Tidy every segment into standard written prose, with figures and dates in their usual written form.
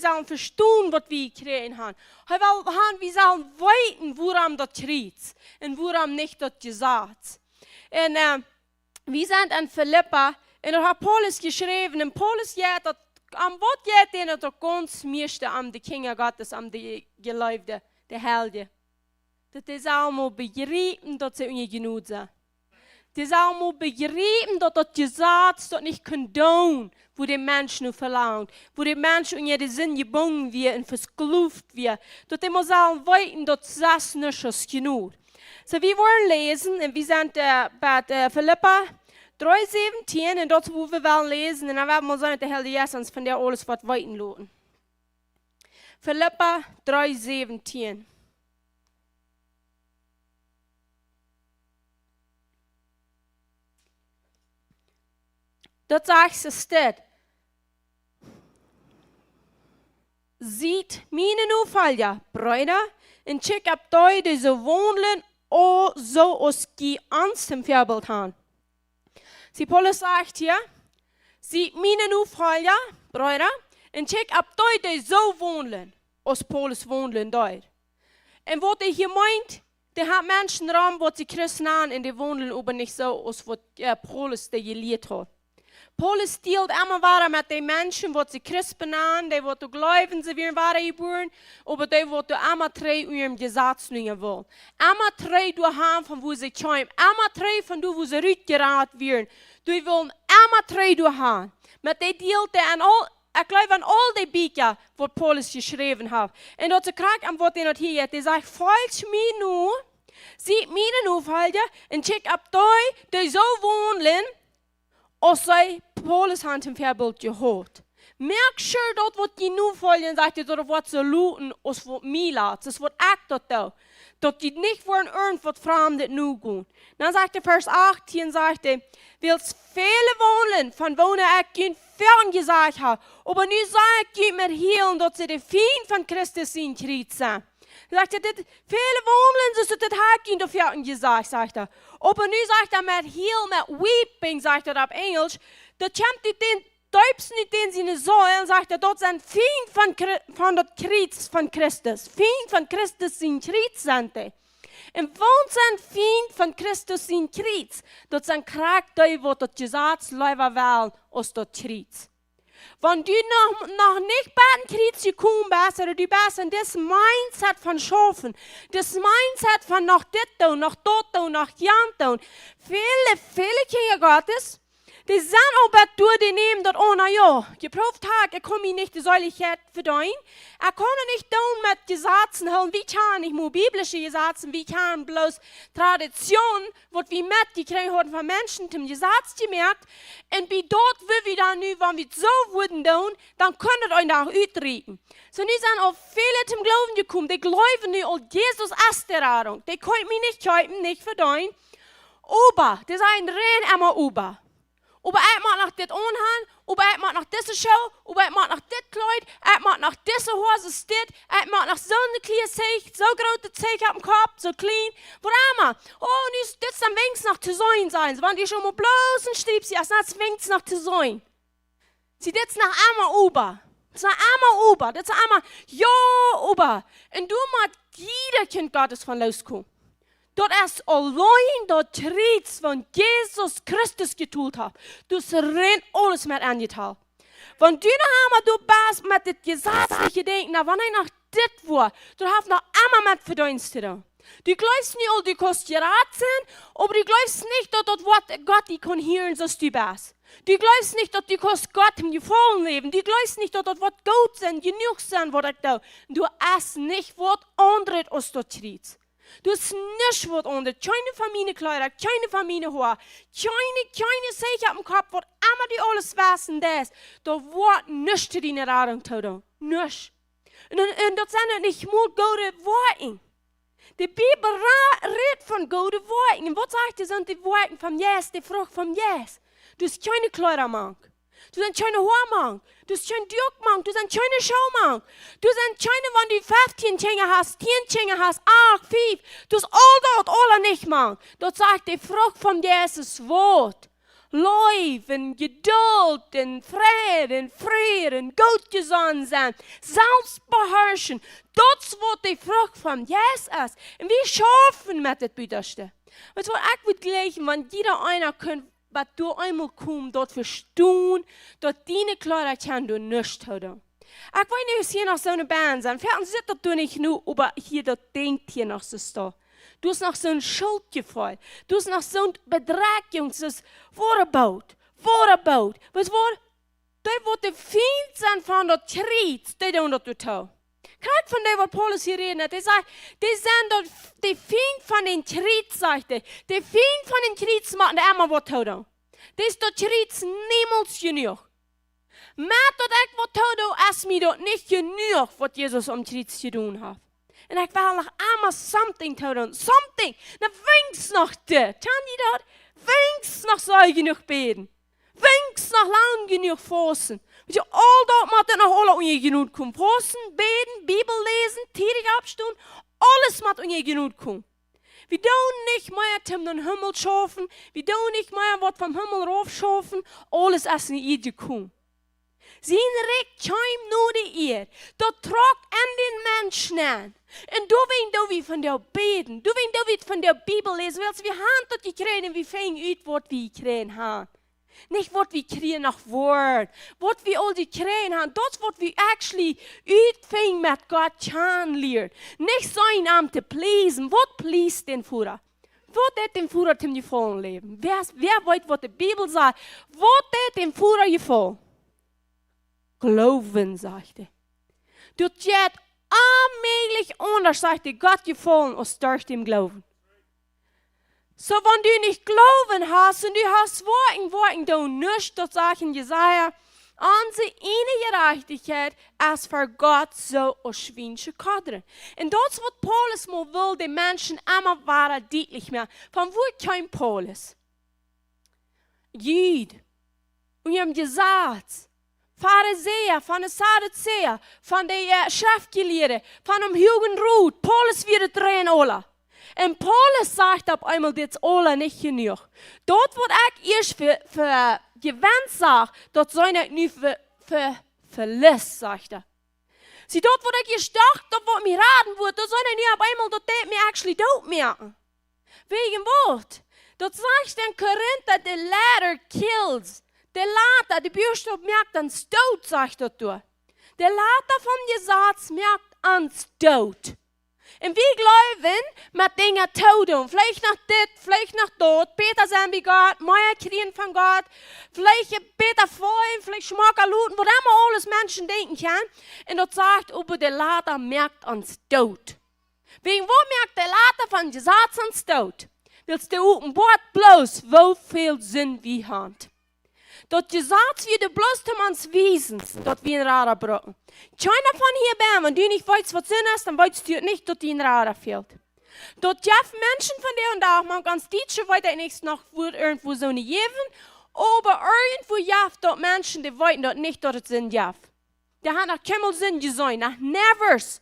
sollen verstehen, was wir kriegen haben. Hij wil haben, wir sollen weten, woran das kriegt und woran nicht das gesagt. Und wir sind in Philippa, und da hat Paulus geschrieben, und Paulus sagt, dass am Wort geht denen das ganz meiste am die Kinder Gottes, am die Geliebte, die Helden. Dat is allemaal begrijpen dat ze niet genoeg zijn. Het is allemaal begrijpen dat dat gezegd dat niet kan doen, wo de mens nu verlangt. Wo de mens in de zin gebonden wird en verskloeft wird. Dat hij moet al weten dat zes niet is genoeg. So wir wollen lesen, und wir sind bei Philippa 3,17, und dort wo wir wollen lesen, und dann werden wir sagen, der Herr Jesus von der alles was weiten lassen. Philippa 3,17. Dat sagt ze dit. Ziet mijn uvalja, broeder, en check op die deze wandelen, o zoals die ons hem voorbeeld gaan. Sie Paulus sagt hier, ziet mijn uvalja, broeder, en check op die zo wandelen, als Paulus wandelen deed. En wat hij hier meint, die hat Menschen raam wat sie Christen aan, en die wandelen aber nicht so, als wat Paulus die geleerd hat. Paulus dealt immer weiter mit den Menschen, die sie Christen an, die glauben, sie werden weitergeboren, aber die immer treu ihrem Gesetz nicht wollen. Immer treu durchhaben, von wo sie kommen. Immer treu von wo sie rückgeraten werden. Die wollen immer treu durchhaben. Mit denen dealt an all, ich glaube an all die Bücher, die Paulus geschrieben hat. Und dort kriegt am Wort, den hier hat, die sagt, folgt mir nur, sieht mir nur, und check ab die so wohnen, als zij Paulus hand hem voorbeeld gehad. Merk sure dat wat je nu volgen, zegt je, dat wat ze looten, als wat mij laat. Dus wat ik dat doe. Dat je niet voor een urn wat vreemd nu gaan. Dan zegt hij vers 18, zegt hij, wils vele wonen, van wonen ik geen fern gezegd heb. Maar nu zeg ik je met heel, dat ze de vriend van Christus in kriet zijn. Sagt er, viele wohnen, so das hat ihn dafür gesagt, sagt er. Aber nu sagt er mit heel, mit weeping, sagt er auf Englisch, da kommt nicht den Teubsten nicht in seine Säulen, sagt er, dort sind Fiend von der Kreuz von Christus. Fiend von Christus in Kreuz sind die. Und wohnt sind Fiend von Christus in Kreuz, dort sind Kraft, die wo das Gesetz leider wählen, aus der Kreuz. Wenn du noch nicht bei den Kreuz gekommen bist, oder du bist in das Mindset von Schaffen, das Mindset von noch dit tun, noch dort tun, noch jan tun. Viele Kinder Gottes, die sind auch durch die nehmen dort, oh na ja, geprüft Tag, ich komme nicht die Säuligkeit verdienen. Ich kann nicht tun mit Gesetzen, wie kann ich nur biblische Gesetze, wie kann bloß Tradition, was wir mitgekriegt haben von Menschen, zum Gesetz gemerkt. Und wie dort, wie wir dann, wenn wir so würden tun, dann könntet ihr euch auch ausreden. So, nu sind auch viele zum Glauben gekommen, die glauben nicht, oh Jesus ist der Rettung. Die können mich nicht kaufen, nicht verdienen. Aber, die sagen, reden immer über. Aber ich mag nach dit aangaan, aber ich mag nach dieser Show, aber ich mag nach dit Kleid, ich mag nach dieser Hose dit, ich mag nach so eine kleine Zeug, so große Zeug auf dem Kopf, so klein. Wo immer, oh, nu dit dann wenigstens noch zu sein. Wenn die schon mal bloß ein Stieb sie, als das wenigstens noch zu sein. Sie dit nach einmal über. Das ist einmal über, das ist einmal, ja, über. Und du magst jeder Kind Gottes von loskommen. Dat is alleen dat Kreuz van Jesus Christus getult hat. Dus rennt alles met aangetalt. Want du noch du bist mit dit gesetzliche Denken, wenn ich nach dit war, du hast noch einmal mit Verdienst zu tun. Du glaubst nicht, du kannst gerat sein, aber du glaubst nicht, dass das Wort Gott die kann hören, dass du bist. Du glaubst nicht, dass du kannst Gott im Gefallen leben. Du glaubst nicht, dass das Wort gut sein, genug sein, was ich tue. Du hast nicht was anderes als das Kreuz. Du hast nichts was anderes. Keine Familienkleider, keine Familienhaar, keine Säge auf dem Kopf, was immer die alles wissen, das. Da wird nichts zu deiner Rettung tun. Nichts. Und das sind nicht nur gute Worte. Die Bibel redet von guten Worten. Und was sagt ihr, sind die Worte von Jesus, die Frucht von Jesus? Du hast keine Kleider, Mann. Du hast keine Haarmann. Du hast kein Duckmann. Du hast keine Schaumann. Du hast keine, wenn du 15 Finger hast, 10 Finger hast, 8, 5. Du hast all dort, alle nicht, Mann. Dort sagt die Frucht von Jesus Wort. Leuven, Geduld und Frieden, Frieden, Goedgezonden zijn, Selbstbeherrschen. Dat is wat de vrucht van Jezus. En we schaffen met het biederste. Wat ik wil gleichen, want jeder einer kan, wat du einmal komt, dat verstaan, dat die Kleider kan du nicht houden. Ik weet niet hier nog zo'n band zijn. Verder zit dat toen niet nu, maar hier dat denkt hier nog zo staan. Du hast noch so ein Schuldgefühl. Du hast noch so ein Bedrägung. Das ist vorgebaut. Was war? Das wird der Feind sein von der Krieg, der du tust. Kijk van de wat Paulus hier redet. Hij sagt, die zijn de Feind van den Krieg, sagt er. De Feind van den Krieg macht der immer wat tun. Das ist der Krieg niemals genug. Maar dat ik wat tun, is mir dat nicht genug, wat Jesus am Krieg gedaan hat. En ik wil nog allemaal something doen. Something. Dan wenks nog dit. Kan je dat? Wenks nog zo genoeg beden. Wenks nog lang genoeg fasten. Weet je, al dat moet er nog alle aan je genoeg komen. Fasten, beden, Bibel lezen, tijdig opstaan. Alles moet aan je genoeg komen. We doen niet meer zum den Himmel schaffen. We doen niet meer wat vom Himmel rauf schaffen. Alles is in je gekomen. Zijn recht keim nur die eer. Dat trok an den Menschen an. En du wie von der beten. Du wie von der Bibel lesen. Weil wir haben das gekriegt und wir fängen uit, was wir gekriegt haben. Nicht, was wir kriegen nach Wort. Was wir all gekriegt haben. Das, was wir actually uitfängen mit Gott kennenlernen. Nicht sein am zu pleasen. Was pleased den Führer? Was hat den Führer zum gefallen leben? Wer weiß, was die Bibel sagt? Was hat den Führer gefallen? Glauben, sagte. Du tät allmählich anders, sagte Gott gefallen, als durch dem Glauben. So, wenn du nicht Glauben hast und du hast Worten, du nicht, das sagen Jesaja, unsere eine Gerechtigkeit ist für Gott so als schwindsche Kadre. Und das, was Paulus mal will, den Menschen immer weiter deutlich mehr. Von wo kam Paulus? Jüd. Und ihr habt gesagt, Pharisäer, von den Sadduzäer, von den Schriftgelehrten, von dem Jugendrut. Paulus wird drehen alle. Und Paulus sagt auf einmal, das ist alle nicht genug. Dort, wo ich erst für Gewinn sage, dort soll ich nicht für Verlust, sagt er. Sie dort, wo ich erst dachte, dort, wo mir raten wird, dort soll ich nicht auf einmal, dort mir actually tot merken. Wegen Wort. Dort sagt in Korinther, the latter kills. Der Later, die Buchstabe merkt ans Tod, sagt er durch. Der Later vom Gesetz merkt ans Tod. Und wir glauben, mit Dingen tun. Vielleicht nach dit, vielleicht nach dort. Peter sein wie Gott, mehr kriegen von Gott. Vielleicht Peter freuen, vielleicht schmacker looten, wo immer alles Menschen denken können. Und dort sagt, aber der Later merkt ans Tod. Wegen wo merkt der Later vom Gesetz ans Tod? Willst du oben Bord bloß, wo viel Sinn wie Hand. Dat Gesetz wie de bloß ans Wesens, dat wie ein Radar brocken. Keiner von hier bam, wenn du nicht weißt, was Sinn ist, dann weißt du nicht, dass die ein Radar fehlt. Dort jaff Menschen von der und da, man ganz Deutsche weiter nicht noch irgendwo so eine Jeven, aber irgendwo jaff dort Menschen, die weiten dort nicht, dass es Sinn jaff. Die haben nach Kimmel Sinn gesehen, nach Nevers.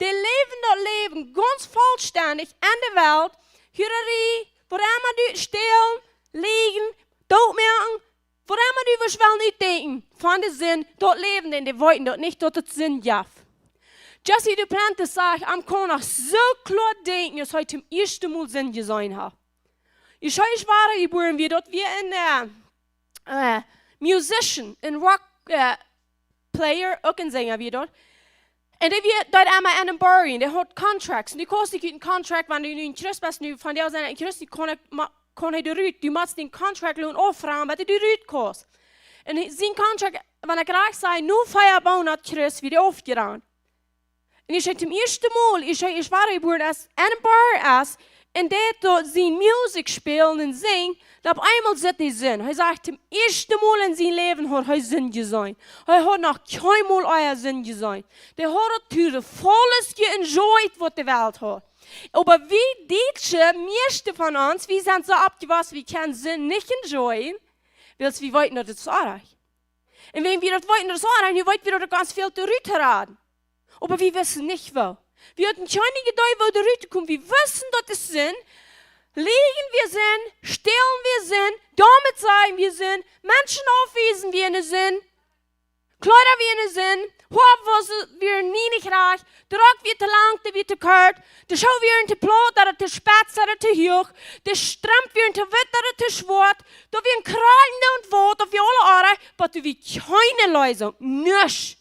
Die leben dort Leben ganz vollständig in der Welt, Hürerie, wo immer du stillen, liegen, doodmerken, voor hem du wirst wel niet denken, van de zin, dort leven en die wollten dort nicht, dort het zin jaf. Jesse de Plante sagt, am kann noch so klar denken, dass heute zum ersten Mal Sinn gesehen habe. Ich war geboren, wie dort wir ein Musician, ein Rock Player, auch ein Sänger wie dort. Und die wird dort einmal in einem Bury, der hat Contracts, und die kostet einen Contract, wenn du in Christ bist, von der seine Christ, die kon hij de ruut, du musst den Contract loon aufrahmen, wat de ruut kost. En zijn Contract, wenn graag zei, nu Feierbau hat Christ wieder aufgerannt. Und ich habe zum ersten Mal, ich war geboren als ein Bar als, und der dort sein Musik spielen und singen, da auf einmal sieht er Sinn. Er sagt, zum ersten Mal in seinem Leben hat er Sinn gesehen. Er hat noch kein Mal euer Sinn gesehen. Der hat natürlich volles geenjoyt, was die Welt hat. Aber wie die meisten von uns, wir sind so abgewachsen, wir können Sinn nicht enjoyen, weil wir wollten das erreichen. Und wenn wir das wollten, das erreichen, wir wollten wieder ganz viel zurückraten. Aber wir wissen nicht wo. Wir hatten keine Geduld, wo die Rüte kommen. Wir wissen, dass es sind. liegen wir sind, stillen wir sind, damit sein wir sind, Menschen aufwiesen wir sind, Kleider wir sind, hoofd wir niet graag, de rok weer te lang, te weer te kort, de show weer te ploot, dat het te spats, dat het te hoog, de stramp weer te wit, dat het te zwart, dat we een kralende und woord, of we alle aardig, maar dat we keine Lösung, nisch.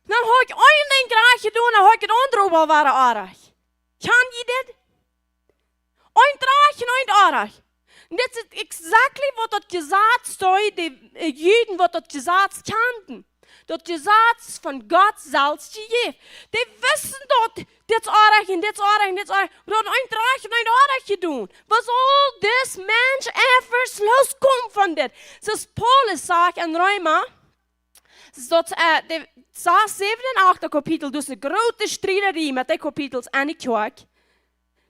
Dan heb ik één ding graag gedaan, dan heb ik het andere wel waren aardig. Kan je dit? Eén draag en één aardig. Und das ist exactly, was dort gesagt steht, die Juden, was dort gesagt kannten. Dort Gesetz von Gott selbst gegeben. Die wissen dort, dit aardig en dit aardig en dit aardig. Maar dat een draag en een aardig gedaan. Was all this mens evers loskomt van dit. Zoals Paulus zegt in Roma, dat de 7 en 8 kapitel, dus een grote strijderie met die kapitels en de kerk.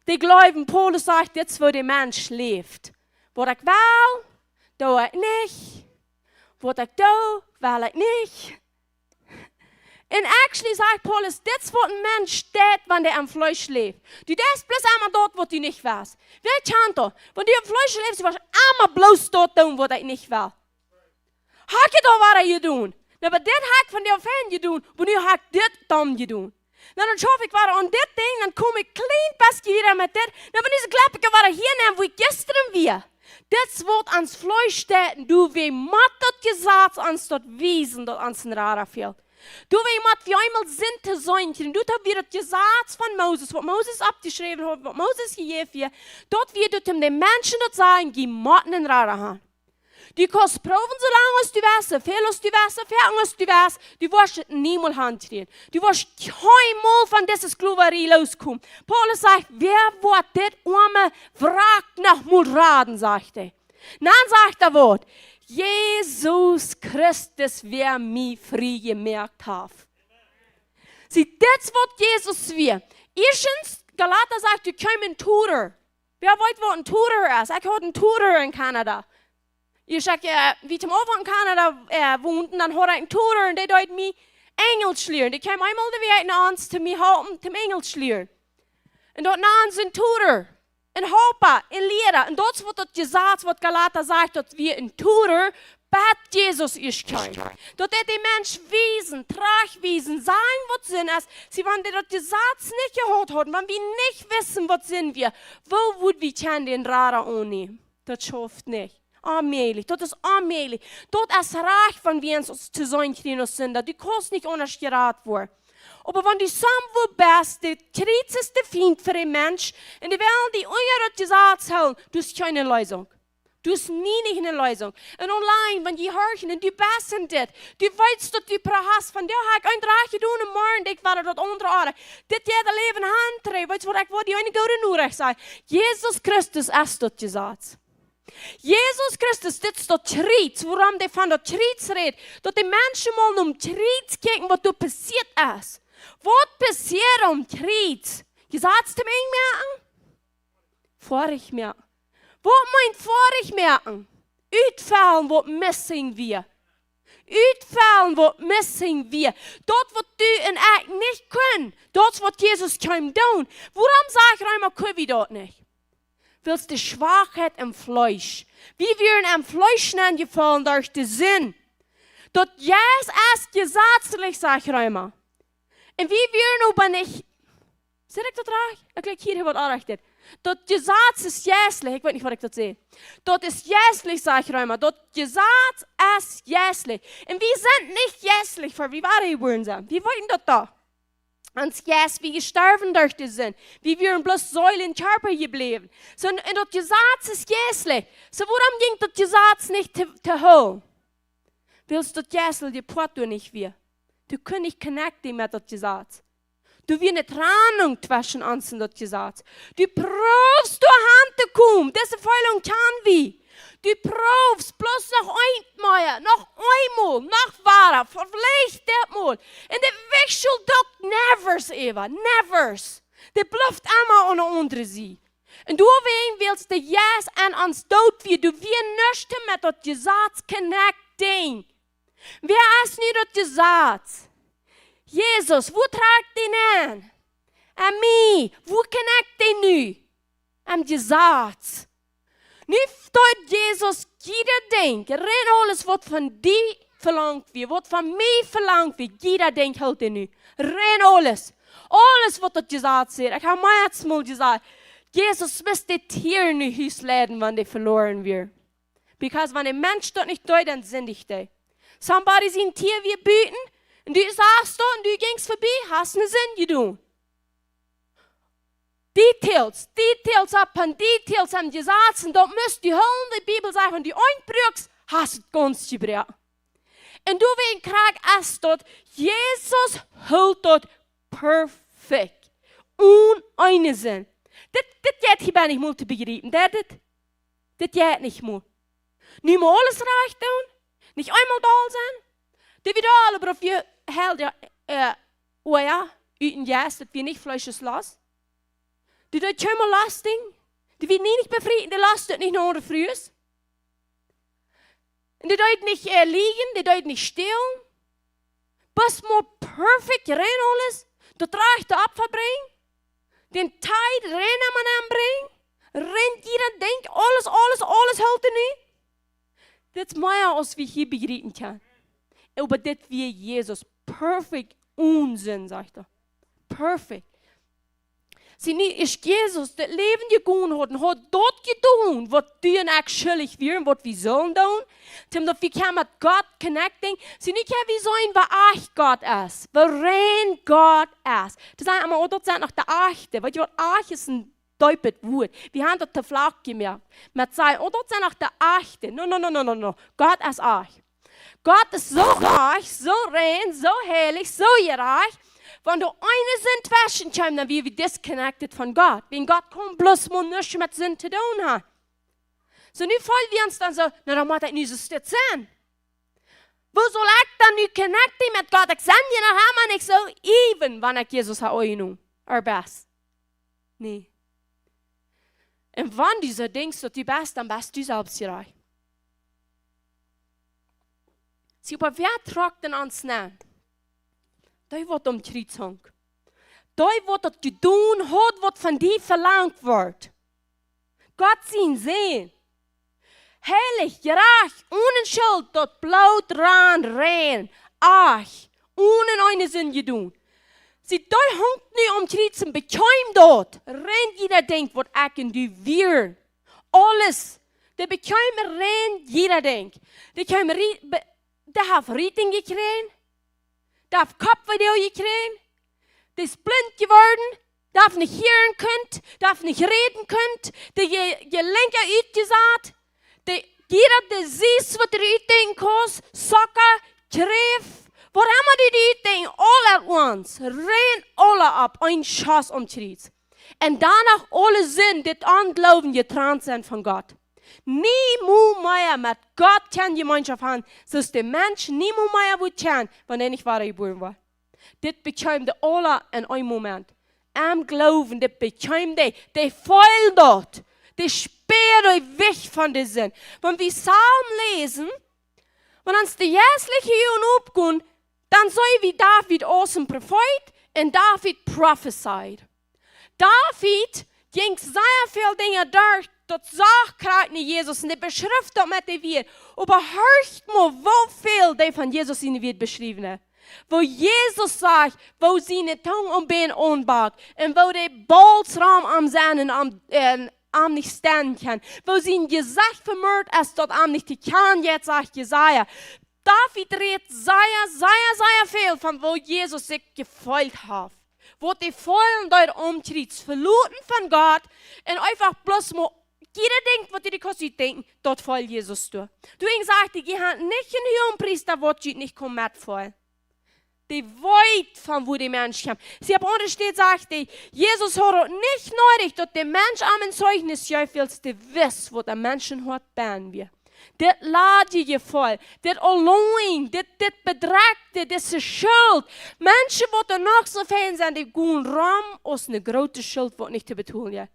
Die geloven, Paulus zegt, dit is waar de mens leeft. Wat ik wil, doe ik niet. Wat ik doe, wil ik niet. En actually sagt Paulus, dit is wat een mens steht, wanneer hij am Fleisch leeft. Du darfst bloß einmal dort, wat du nicht willst. Wer kann das? Wenn du am Fleisch lebst, du wirst einmal bloß dort tun, wat ich nicht will. Hak je da wat je doen? Nou, maar dit hak van jou fan je doen, maar nu hak dit dan je doen. Nou, dan schaf ik wat aan dit ding, dan kom ik klein pasje hier met dit. Nou, maar nu klap ik wat hier neem, wo ik gisteren weer. Dit wordt ans Fleisch steht, du wie mat dat gezegd, ans dat wiesen, dat ans een rara viel. Du wie mat wie einmal sind te zijn, du hebt weer het gezegd van Moses, wat Moses abgeschreven heeft, wat Moses gegeven heeft, dat wir dort de mensen dat zeggen, die matten een rara gaan. Du kannst proben, so lange als du weißt, viel als du weißt, viel als du weißt, du wirst es niemals handkriegen. Du wirst keinmal von dieser Sklaverei loskommen. Paulus sagt, wer wird das arme Wrack noch mal raten, sagt er. Dann sagt er Wort, Jesus Christus, wer mich frei gemerkt hat. Sieh, das wird Jesus wir. Erstens, Galater sagt, du kommst ein Tutor. Wer weiß, was ein Tutor ist? Ich habe einen Tutor in Kanada. Ich sage, wie zum Anfang in Kanada wohnt, dann hat er einen Tutor und der deut mich Englisch lernen. Die kam einmal de week naar ons te mij helpen zum Englisch lernen. Und dort nahen sie einen Tutor, ein Helper, ein Lehrer. Und dort wird das gesagt, was Galater sagt, dass wir ein Tutor bei Jesus ist kein. Dort hat die Mensch wiesen, tragwiesen, sein, was sind es. Sie wollen das gesagt nicht gehört haben, wenn wir nicht wissen, was sind wir. Wo würden wir den Radar annehmen? Das schafft nicht. Allmählich, dat is allmählich. Dat is recht van wie ons te zijn kriegen als Sünder. Du kannst nicht anders geraten worden. Aber wenn du samen bist, der kritische Feind für den Mensch, und die wollen die eure gesagt haben, du hast keine Lösung. Du hast nie eine Lösung. Und online, wenn die hören, und du bist in das, du weißt, dass du hast, von dir habe ich ein Drache tun und morgen, ich werde das andere Art. Das jeder Leben handtreiben, weißt du, was ich wollte, die eine gute Nachricht sagen. Jesus Christus ist das gesagt. Jesus Christus, dit is dat triet, waarom die van dat triet redt, dat die mensen mal om triet kijken wat er passiert is. Wat passiert om triet? Je sagt es ihm merken? Vorig merken. Wat meint vorig merken? Uitvallen wat missing wir. Uitvallen wat missing wir. Dat wat du en ik niet kunnen, dat wat Jesus kan doen. Waarom zeg je maar, kunnen we dat niet? Willst die Schwachheit im Fleisch. Wie wir am Fleisch gefallen durch den Sinn. Dort yes ist gesetzlich, sag ich einmal. Und wie wir aber nicht, seht ich das recht? Ich glaube, hier wird auch recht. Dort Gesetz ist jässlich, ich weiß nicht, was ich das sehe. Dort ist jässlich, sag ich einmal. Dort Gesetz ist jässlich. Und wir sind nicht jässlich, für wie war die Wurden sind. Wir wollten das da. Ans yes, wie gestorben durch den Sinn. Wie wir bloß Säule im Körper geblieben. So, und das Gesetz ist jässlich. So, warum ging das Gesetz nicht zu hoch? Willst du das Jässel, die Port du nicht wir. Du kannst nicht connecten mit das Gesetz. Du wirst eine Trennung zwischen uns und das Gesetz. Du prüfst du Hand zu kommen. Diese Fehlung kann wie. Du prüfst bloß noch einmal, noch wahrer, vielleicht das mal. Und der Wechsel dort nevers, Eva, nevers. Der blufft einmal an der andere Seite. Und du willst der Yes an uns dort wie, du wirst nicht mit das Gesetz connecten. Wer ist nicht das Gesetz? Jesus, wo tragt den an? An mich, wo connect den nu? am Gesetz. Nicht dort Jesus jeder denkt, rein alles, was von dir verlangt wird, was von mir verlangt wird, jeder denkt heute nicht. Rein alles. Alles, was das Gesetz sagt. Ich habe mir jetzt mal gesagt, Jesus müsste die Tiere nicht ausladen, wenn die verloren wird. Because wenn ein Mensch dort nicht tut, dann sündigt er. Somebody sieht ein Tier wie bieten, und du sagst dort, und du gingst vorbei, hast einen Sinn getan. Details ab an Details am Gesetz, und dort müsst die holen, die Bibel sagt, wenn du einbrüchst, hast du ganz gebraucht. Und du wirst kriegen, es dort, Jesus hält dort perfekt. Ohne Sinn. Das geht hier nicht mal zu begreifen. Das geht nicht mal. Nicht mal alles reich tun. Nicht einmal da sein. Die wieder alle, aber auf ihr hält ja, üten yes, das wir nicht fleisches Last. Die dort schon mal lasting. Die wird nicht befrieden, die lastet nicht nur früh. Und die dort nicht liegen, die dort nicht stehlen. Bis mal perfekt rein alles. Du trägst die Opfer bringen. Den Tijd rennen man aanbrengen. Rent jeder denkt, alles hält er nicht. Das ist mehr, als wir hier begreifen können. Aber das wie Jesus. Perfekt Unsinn, sagt er. Perfekt. Sie nicht, ist Jesus, das Leben gegangen hat dort getan, was du und ich schuldig wären, was wir sollen tun. Damit wir können mit Gott connecten. Sie nicht, wie sollen, was echt Gott ist. Was rein Gott ist. Das sagen wir, dort sind noch der Achte. Weißt du, was echt ist ein deutet Wort. Wir haben dort die Flagge gemerkt. Wir sagen, dort sind noch der Achte. No. Gott ist echt. Gott ist so reich, so rein, so heilig, so gerecht. Wenn du eine Sinn waschen kannst, dann werden wir disconnected von Gott. Wenn Gott kommt, bloß mal nichts mit Sinn zu tun hat. So nicht voll wir uns dann so, na dann macht das nicht so sein. Wo soll ich dann nicht connecten mit Gott? Ich sage dir nachher mal nicht so, even wenn ich Jesus habe, oder best. Nee. Und wenn du so denkst, dass du bist, dann bist du selbst gerecht. Sie aber wer tragt denn ans Nehmen? Da wird Kreuz hängen. Da wird das getan, was von dir verlangt wird. Gott sehen sehen. Heilig, gerecht, ohne Schuld, dort Blut, rein, ach, ohne eine Sinn getan. Sie da hängt nicht Kreuz und bekäum dort. Rennt jeder denkt, was ich und du wir. Alles. Der bekäum rennt jeder denkt. Der hat Rieten gekriegt. Darf Kopfvideo gekriegt, der ist blind geworden, darf nicht hören könnt, darf nicht reden könnt, der Gelenke ausgesagt, jeder, der sieht, was der Eating kostet, Socker, Griff, was immer die Eating, all at once, renn alle ab, ein Schuss Kreuz. Und danach alle sind, die Anglauben getrennt sind von Gott. Niemand mehr mit Gott kann Gemeinschaft haben, so ist der Mensch niemand mehr wird kann, wenn er nicht wahre geboren war. Das bekam die alle in einem Moment. Am Glauben, das bekam die voll dort, die sperrt euch weg von der Sinn. Wenn wir Psalm lesen, wenn uns die jährliche Jahre abgehen, dann soll wie David aus dem Prophet und David prophesied. David ging sehr viele Dinge durch, das sagt gerade nicht Jesus und der beschrift das mit der Welt. Aber hört mal, wo viel der von Jesus in der Welt beschrieben hat. Wo Jesus sagt, wo seine Tongue und Bein unbagt und wo der Bolzraum am Sein und am nicht stehen kann. Wo sein Gesicht vermehrt ist, dort am nicht die kann, jetzt sagt Jesaja. David redet sehr viel von wo Jesus sich gefällt hat. Wo die vollen dort Kreuz verloren von Gott und einfach bloß mal jeder denkt, was die kostet denken, dort voll Jesus durch. Du sagst, die haben nicht einen hohen Priester, der nicht kommt voll. Die weit von wo die Menschen kommen. Sie haben untersteht, sagt die, Jesus hat nicht nötig, dass der Mensch am Zeugnis willst du wissen, was der Menschen hat, werden wir. Das lädt je voll, das allein, das Bedrägte, das ist Schuld. Menschen, die noch so viel sind, die gehen rum aus einer großen Schuld, die nicht zu betonen.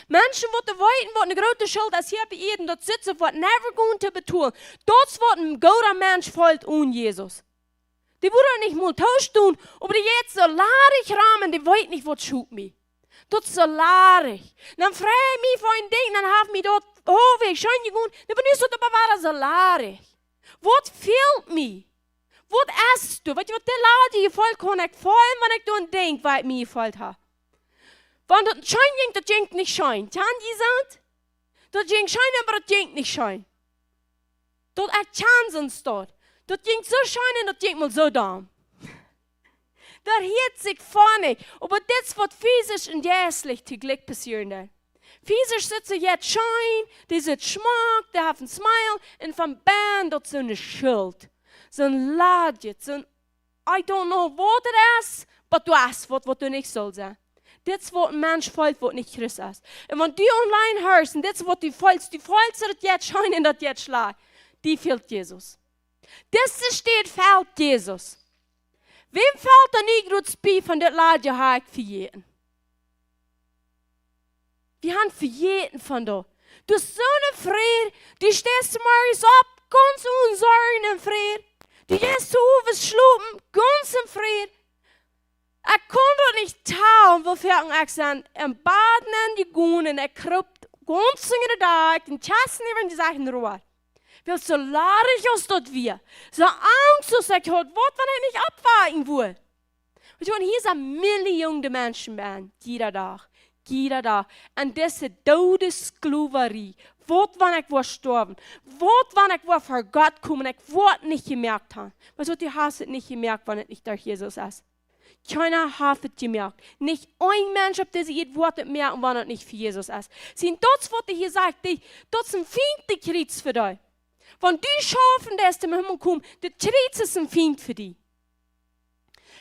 Menschen, die weiten, die eine große Schuld ist, hier bei jedem dort sitzen, die never going to betonen. Dort wird ein guter Mensch folgt ohne Jesus. Die würde nicht mal tausch tun, aber die jetzt so lade ich rahmen, die weiten nicht, was schult mich. Dat is zo larig. Dan vraag ik me voor een ding, dan heeft me dat hoofdweg, schijn je gewoon, dan ben je zo te bewaren zo larig. Wat fehlt me? Wat is du? Weet je wat, de laat je voelt kon ik voelen, wanneer ik dan denk, wat me gevoeld heb. Want dat schijn dat jinkt niet schijn. Kan je zeggen? Dat jinkt schijn, maar dat jinkt niet schijn. Dat echt chansen staat. Dat jinkt zo schijn en dat jinkt mal zo dan. Dat hielt sich vorne. Aber das, was physisch und geistlich täglich passiert. Physisch sitzen jetzt schein, die sind schmack, die haben einen Smile, und vom Band dort so eine Schuld. So ein Ladje, so ein, I don't know what it is, aber du hast was du nicht sollst sein. Das, was ein Mensch fühlt, was nicht Christus ist. Und wenn du online hörst, und das, was du fühlst das jetzt schein und das jetzt schlag, die fehlt Jesus. Das steht, fehlt Jesus. Wem fällt er nicht gut bei von der Lade habe ich für jeden? Wir haben für jeden von da. Du hast so eine Friede, du stehst morgens ab, ganz unsorgen Friede. Du gehst zu Uwe schlupen, ganz im Friede. Ich kann doch nicht tauchen, wofür ich sagen, im Baden an die Gunen, kruppt ganz in den Tag, den Chassen über die Sachen ruht. Weil so larig ist dort wir. So Angst, dass ich heute, wenn ich nicht abwarten will. Und hier sind Millionen Menschen, jeder Tag. Und das ist Todessklaverei. Wenn ich sterben, wenn ich vor Gott kommen, ich nicht gemerkt haben. Was du hast es nicht gemerkt, wenn es nicht durch Jesus ist. Keiner hat es gemerkt. Nicht ein Mensch hat diese Worte merken, wenn es nicht für Jesus ist. Sie das, was hier sagt, das ist ein Feind, der Kreuz für dich. Wenn du schaffen, dass du im Himmel kommst, der Kreuz ist ein Feind für dich.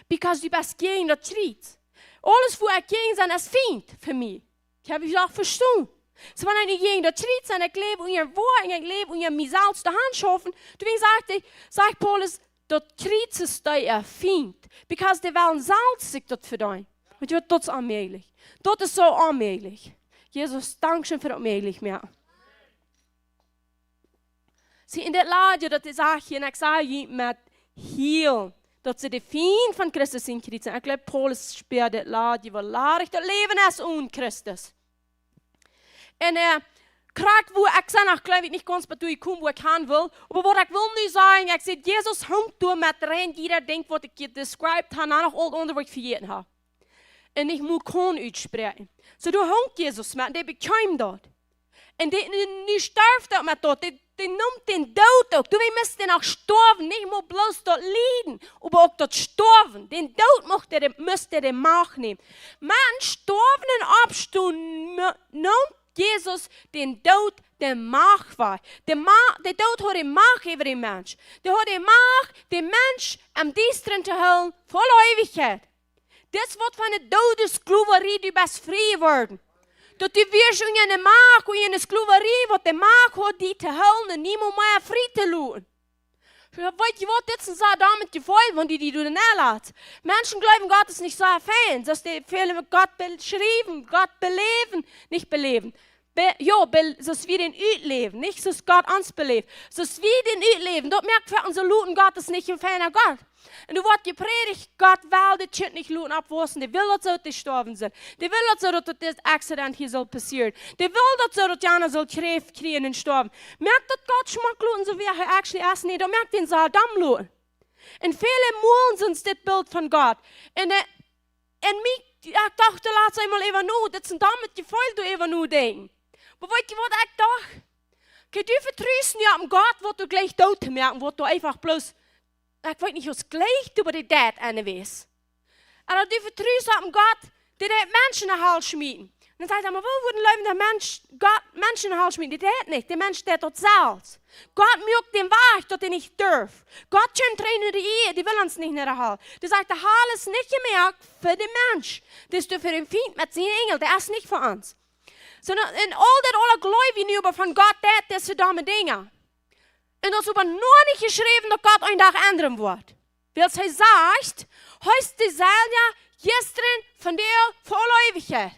Because du bist gegen das Kreuz. Alles, wo ich gegen bin, ist Feind für mich. Ich habe es auch verstanden. So, wenn ich gegen das Kreuz bin, ich lebe und ihr Wort, ich lebe und ihr mich selbst die Hand schaffen, deswegen sagt Paulus, das Kreuz ist dein Feind. Because die wollen salzig das für dich. Und das ist allmählich. Das ist so allmählich. Jesus, danke schön für das allmählich mehr. Sie in der Lage, dass ich sage, und ich sage mit Heal, dass sie die Feind von Christus in Kreuz sind. Ich glaube, Paulus spürt die Lage, weil larig das Leben ist ohne Christus. Und Krak, wo ich sage, ich glaube nicht ganz, was ich komme, wo ich kann will. Aber was ich will nicht sagen, ich sage, Jesus hängt durch mit rein, jeder denkt, was ich hier described habe, noch all andere, was ich vergessen habe. Und ich muss kein aussprechen. So, du hängt Jesus mit, und der bekommt dort. Und der stirbt dort mit dort. Die nimmt den Tod auch. Du musst den auch sterben, nicht nur bloß dort leiden, aber auch dort sterben. Den Tod müsst ihr den Mach nehmen. Man sterbenden Abstund nimmt Jesus den Tod, der Mach war. Der Tod hat den Mach über den Mensch. Der hat den Mach, den Mensch am Dienstren zu halten, voll Ewigkeit. Das wird von der Todessklaverei, du bist frei geworden. Dat die wirst in je maag, in je skloverie, wat de maag hat, die te helpen en niemand meer vrij te laten. Weet je wat, dit is zo damit gevoeld, want die du dann erlaat. Menschen glauben, Gott ist nicht so erfällen, dass die viele Gott beschrieben, Gott beleben, nicht beleben. Zoals wir den uitleven, nicht zoals Gott uns belebt. Zoals wir den uitleven, dort merkt wir unser Luten, Gott ist nicht ein feiner Gott. Und du wird gepredigt, Gott will das Kind nicht Luten abwursten, der will, dass sie gestorben sind. Der will, dass das Accident hier soll passieren. Der will, dass Jana soll Kräft kriegen und sterben. Merkt das Gott schmeckt Luten, so wie er actually ist, nicht, du merkt den Saddam Luten. Und viele Mulen sind das Bild von Gott. Und mich, ich dachte, lass einmal eben nur, das sind damit gefolgt, du eben nur denken. Aber weißt du, was ich dachte? Du vertrösten ja am Gott, wo du gleich tot merken, wo du einfach bloß, ich weiß nicht, was gleich über die Dad anwesst. Aber du vertrösten am Gott, der Menschen in den Hals schmieden. Und dann sagt er, aber wo würden Leute der Mensch, Gott Menschen in den Hals schmieden? Der nicht, der Mensch, der dort selbst. Gott mögt den Weg, dass er nicht darf. Gott schön trainieren die Ehe, die will uns nicht in der Hals. Der sagt, der Hals ist nicht gemerkt für den Mensch. Das ist für den Feind mit seinen Engeln, der ist nicht für uns. Sondern in all dat alle Gläubigen über von Gott, das ist dumme Dinge. Und das aber nur nicht geschrieben, dass Gott ein Tag ändern wird. Weil es sagt, heißt die Seele ja gestern von dir voll Ewigkeit.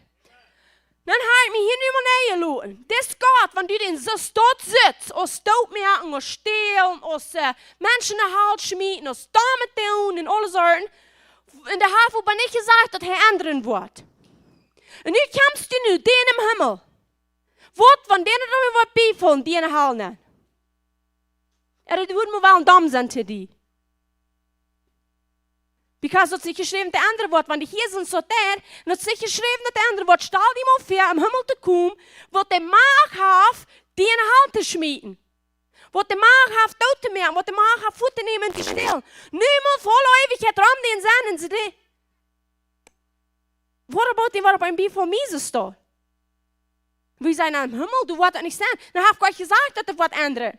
Dann halt mich hier nicht mehr näher lassen. Das ist Gott, wenn du den so dort sitzt, aus Staub merken, aus Stehlen, aus Menschen in den Hals schmieden, aus Damen tun und alles Sorten. In der Hafen aber nicht gesagt, dass er ändern wird. Und nu kommst du nu, den im Himmel. Wat van denen er wat bifallen, die in halen. Het wordt me wel een dam zijn te die. Because het is geschreven de andere woord, want hier zijn zo daar, en het is geschreven de andere woord, stel die maar voor om Himmel te komen, wat de maag heeft, die in de hand te schmieden. Wat de maag heeft dood te maken, wat de maag heeft voet te nemen en te stelen. Niemand volle eeuwigheid ram die in zijn en ze die. Wat about die waarop een bifal Mises staat? We zijn aan de Himmel, du wordt het niet zijn. Dan heeft God gezegd dat het wat andere.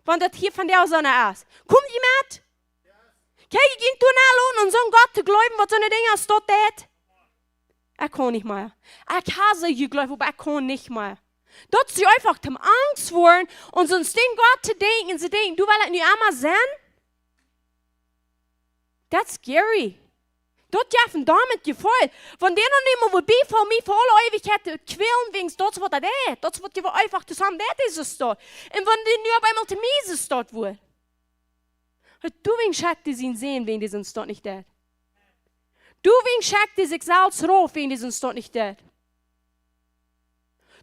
Want het hier van jou zonne is. Kom je met? Kijk je in toen en zo'n God te geloven wat zo'n dingen staat dat? Ik kan niet meer. Ik hasse je geloven, maar ik kan niet meer. Dat ze einfach zum Angst worden und sonst den Gott zu denken, sie denken, du willst nicht einmal sein? That's scary. Dat je van damit gevoel. Van denen niet meer wil bij voor mij voor alle eeuwigheid kwelen wings, dat is wat dat is. Dat is wat je einfach zusammen dat is staat. En van die nu op eenmaal te miesen staat wordt. Du wings schackt die zien sehen, wenn die sind staat nicht dat. Du wings schackt die sich selbst rauf, wenn die sind staat nicht dat.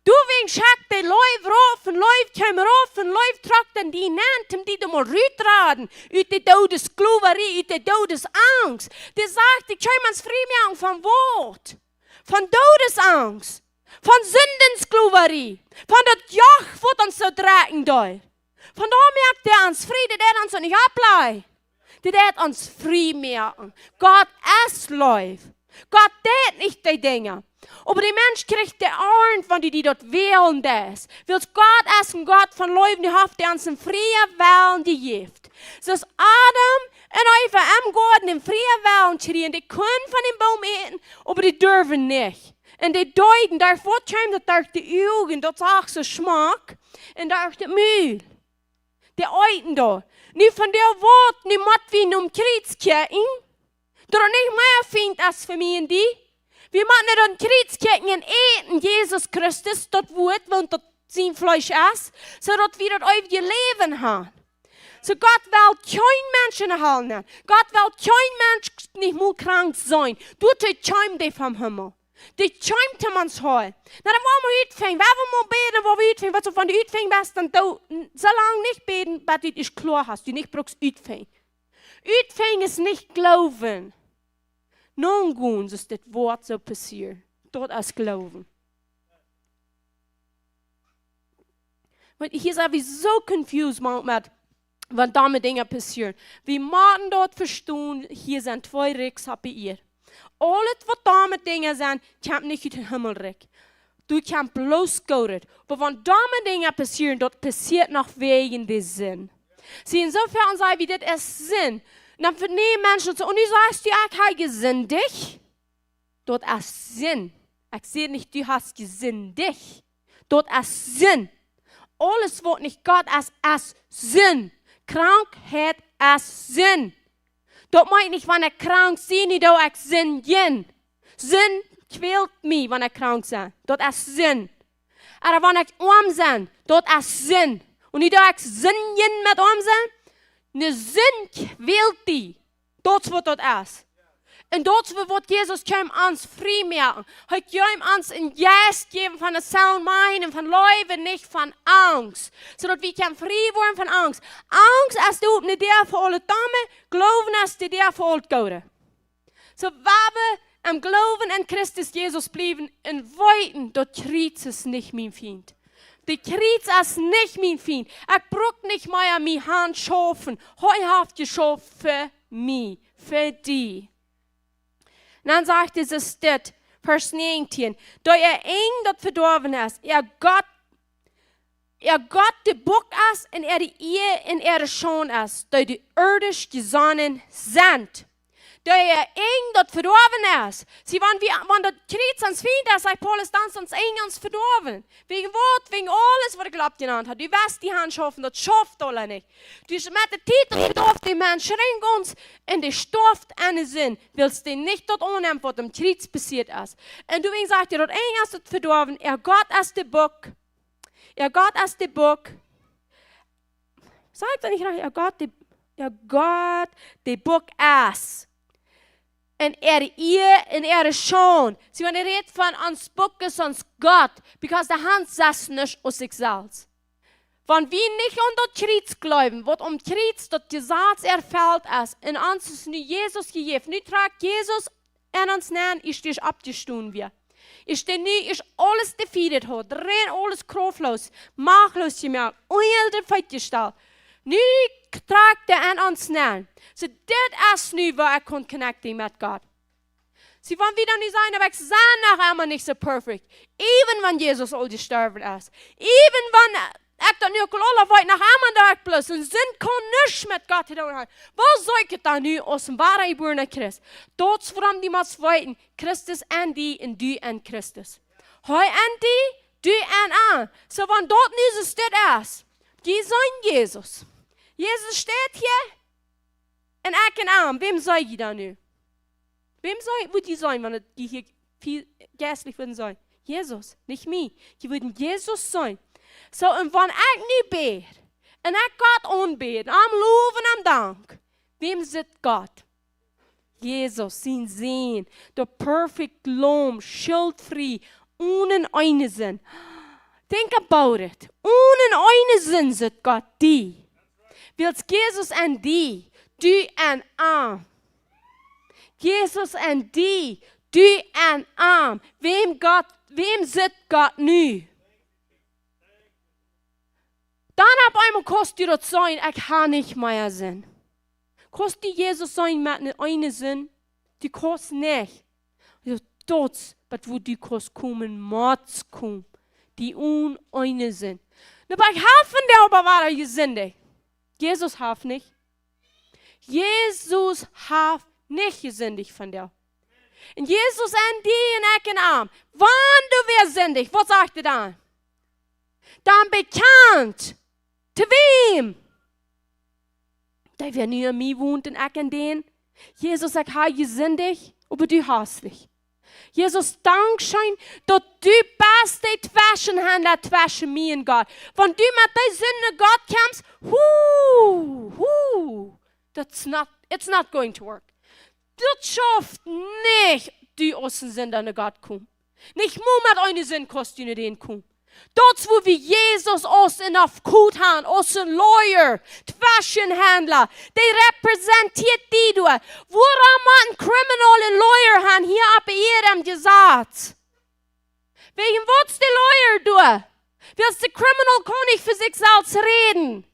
Du wings schackt die Leuf rauf en Leuf kom rauf en Leuf trakt en die nennt die du mal uitraden. Uit de dodesgloeverie, uit de dodesangst. Die sagt, ik kan ons vrij van woord. Van dodesangst. Van zindensgloeverie. Van dat jacht wat ons zo dragen door. Van daar merkt hij ons vrij, dat ons niet afblij. Dat ons vrij merken. God is lief. God deed niet die dingen. Aber die Mensch kriegt der Arn von die dort wählen das. Weil Gott ist ein Gott von Leuten, die hat der uns in freie Wellen gegift. So ist Adam und Eva am Garten in freie Wellen schreien, die können von dem Baum eten, aber die dürfen nicht. Und die deuten, daar voortkomt dat durch die Augen, dat auch so Schmack, und durch das Mühl. Die eiten da. Nu von der Wort, nu mat wie um Kriegskirchen, dat er nicht mehr findet als für mich und die. Wir machen nicht an Kriegskirchen und eten Jesus Christus, das Wort, want dat zijn Fleisch ist, zodat wir das ewige Leben haben. So Gott will kein Menschen erhalten. Gott will kein Mensch nicht mal krank sein. Du tschäumt dich vom Himmel. Die tschäumt ihm ans Heil. Na, dann wollen wir uitvingen. Wer will mal beten, wo wir uitvingen? Was du von der uitvingen bist, dann du so lange nicht beten, bis du dich klar hast. Du nicht brauchst uitvingen. Uitvingen ist nicht Glauben. Nun gut ist das Wort so passiert. Dort ist Glauben. Want hier sind wir so confused manchmal, wenn damit Dinge passieren. Wir müssen dort verstehen, hier sind zwei Reiche bei ihr. Alles, was damit Dinge sind, kommt nicht aus dem Himmel. Du kannst bloß Gott. Aber wenn damit Dinge passieren, dort passiert nach wegen des Sinn. Sie insofern sagen, wie das ist Sinn. Und dann vernehmen Menschen so, und du sagst, ja, ich habe gesündigt. Dort ist Sinn. Ich sehe nicht, du hast gesündigt. Dort ist Sinn. Alles, was nicht Gott ist Sinn. Krankheit ist Sinn. Dort meint nicht, wenn ich krank bin, nicht auch Sinn jen. Sinn quält mich, wenn ich krank bin. Dort ist Sinn. Aber wenn ich arm bin, dort ist Sinn. Und nicht auch Sinn jen mit arm bin. Ne Sinn quält die. Dat wat dat is. En dat wat Jesus kwam ons vrij maken. Hij kwam ons een geest geven van een sound mind en van leven, niet van angst. Zodat we kan vrij worden van angst. Angst is de op de voor alle dames, geloven is de voor alle gouden. Zo waar we am geloven in Christus Jesus blijven en weten dat Christus niet mijn vriend. Die Krieg ist nicht mein Feind. Ich brauche nicht mehr an meine Hand schaffen. Heute hat geschaffen für mich, für dich. Und dann sagt es das, Vers 19. Da eng das verdorben ist, Gott der Buch ist und die Ehe in Schon ist, da die irdisch gesonnen sind. Da eng das verdorben ist. Sie waren wie, wenn das Krieg ans Feind ist, sagt Paulus, dann uns eng ans verdorben. Wegen Wort, wegen alles, was er glaubt genannt hat. Du weißt die Hand schaffen, das schafft alle nicht. Du mit der Titel verdorft die Menschen ring uns und die stofft einen Sinn. Willst du nicht dort annehmen, was im Krieg passiert ist. Und du sagst dir, dort eng ist das verdorben, Gott ist der Buch. Gott ist der Buch. Sagt er nicht, Gott, der Buch ist. en eer en schon. Sie waren red van ons boekes, ons God, because de hand zes nicht aus sich selbst. Wenn wir nicht an das Kreuz glauben, was am Kreuz das Gesetz erfüllt ist, in uns ist nur Jesus gegeben. Nu tragt Jesus in uns nein, ist dich abgestoßen wir. Ist denn nu, ist alles defeated hat, rein alles kraftlos, machtlos gemacht, unhildig feitgestellt. Nu tragt in uns nein. So, das ist nu, wo ich kann connecten mit Gott. Sie wollen wieder nicht sein, aber ich sah nachher immer nicht so perfekt. Even wenn Jesus all gestorben ist. Even wenn ich dann nicht alle weit nach einem Tag bloß und sind kann nicht mit Gott tun. Was soll ich dann nu aus dem wahren geborenen Christ? Dort voran die muss weiten. Christus und die und du und Christus. Heu und die, du und an. So wenn dort nicht so steht ist, die sein Jesus. Jesus steht hier und ich und an. Wem soll ich da nu? Wem würde die sein, wenn die hier viel geistlich würden sein? Jesus, nicht mich. Die würden Jesus sein. So, und wenn ich nicht bete, und ich Gott anbete, am Loben, am Dank, wem sitzt Gott? Jesus, sein Sehen, der perfect Lamm, schuldfrei, ohne einen Sinn. Think about it. Ohne einen Sinn sitzt Gott die. Willst Jesus an die, du an arm. Jesus und die, du und arm. Wem sitzt Gott nu? Dann ab einmal kostet das sein, ich kann nicht mehr sein. Kostet Jesus sein mit einem Sinn? Die kostet nicht. Das, wo die kostet kommen, Mords kommen. Die ohne Sinn. Aber ich helfe dir aber war gesündigt. Jesus half nicht. Jesus half nicht gesündigt von dir. Und Jesus an die in Ecken arm. Wann du wirst sündig, was sagt er dann? Dann bekannt. Zu wem? Der wir nie an mir wohnt in Ecken den. Jesus sagt, ha, gesündigt, aber du hast dich. Jesus, Dankeschön, dass du bist der Zwischenhändler zwischen mir und Gott. Wenn du mit der Sünde Gott kommst, it's not going to work. Das schafft nicht, die aus den Sünden an Gott kommen. Nicht nur mit einer Sünde kostet du den kommen. Dort, wo wir Jesus aus in auf Kut haben, aus ein Lawyer, Zwischenhändler, der repräsentiert die du. Woran man ein Criminal und Lawyer haben, hier ab ihrem Gesetz? Wegen was der Lawyer du? Weil der Criminal kann nicht für sich selbst reden.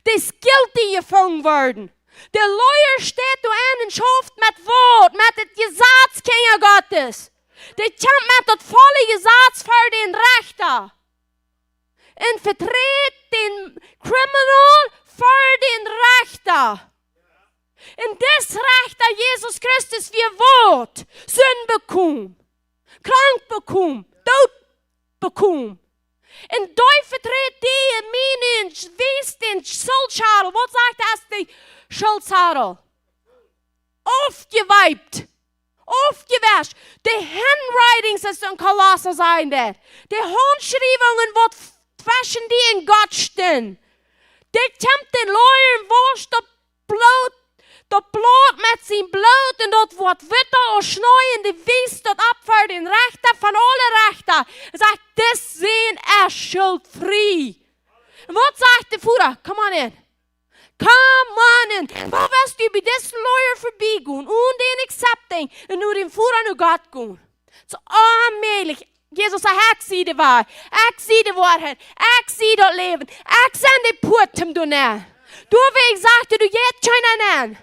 Der ist guilty gefangen worden. Der Lawyer steht da an und schafft mit Wort, mit dem Gesetzkinder Gottes. Der kämpft mit dem vollen Gesetz für den Rechter. Und vertritt den Criminal für den Rechter. Und das Rechter Jesus Christus wie Wort, Sünde bekommen, krank bekommen, Tod bekommen. Und da vertritt die meine Wies den Schuldschadel. Was sagt das die Schuldschadel? Aufgeweibt. Aufgewäscht. Die Handwritings ist in Kolosser sein der. Die Handschreibungen, was zwischen die in Gott stehen. Die kämpft den Lawyer wasch das Blut mit seinem Blut und dort wird Witter und Schnee und die Wies dort ab für den Rechter von allen Rechter. Er sagt, das sehen er schuldfrei. Und was sagt der Führer? Come on in. Come on in. Wo wirst du bei diesem Lawyer vorbeigehen und den accepting und nur den Führer nur Gott gehen? So allmählich. Jesus sagt, ich sehe die Wahrheit. Ich sehe die Wahrheit. Ich sehe das Leben. Ich sehe die Putem du näher. Du, wie ich sagte, du gehst keiner an.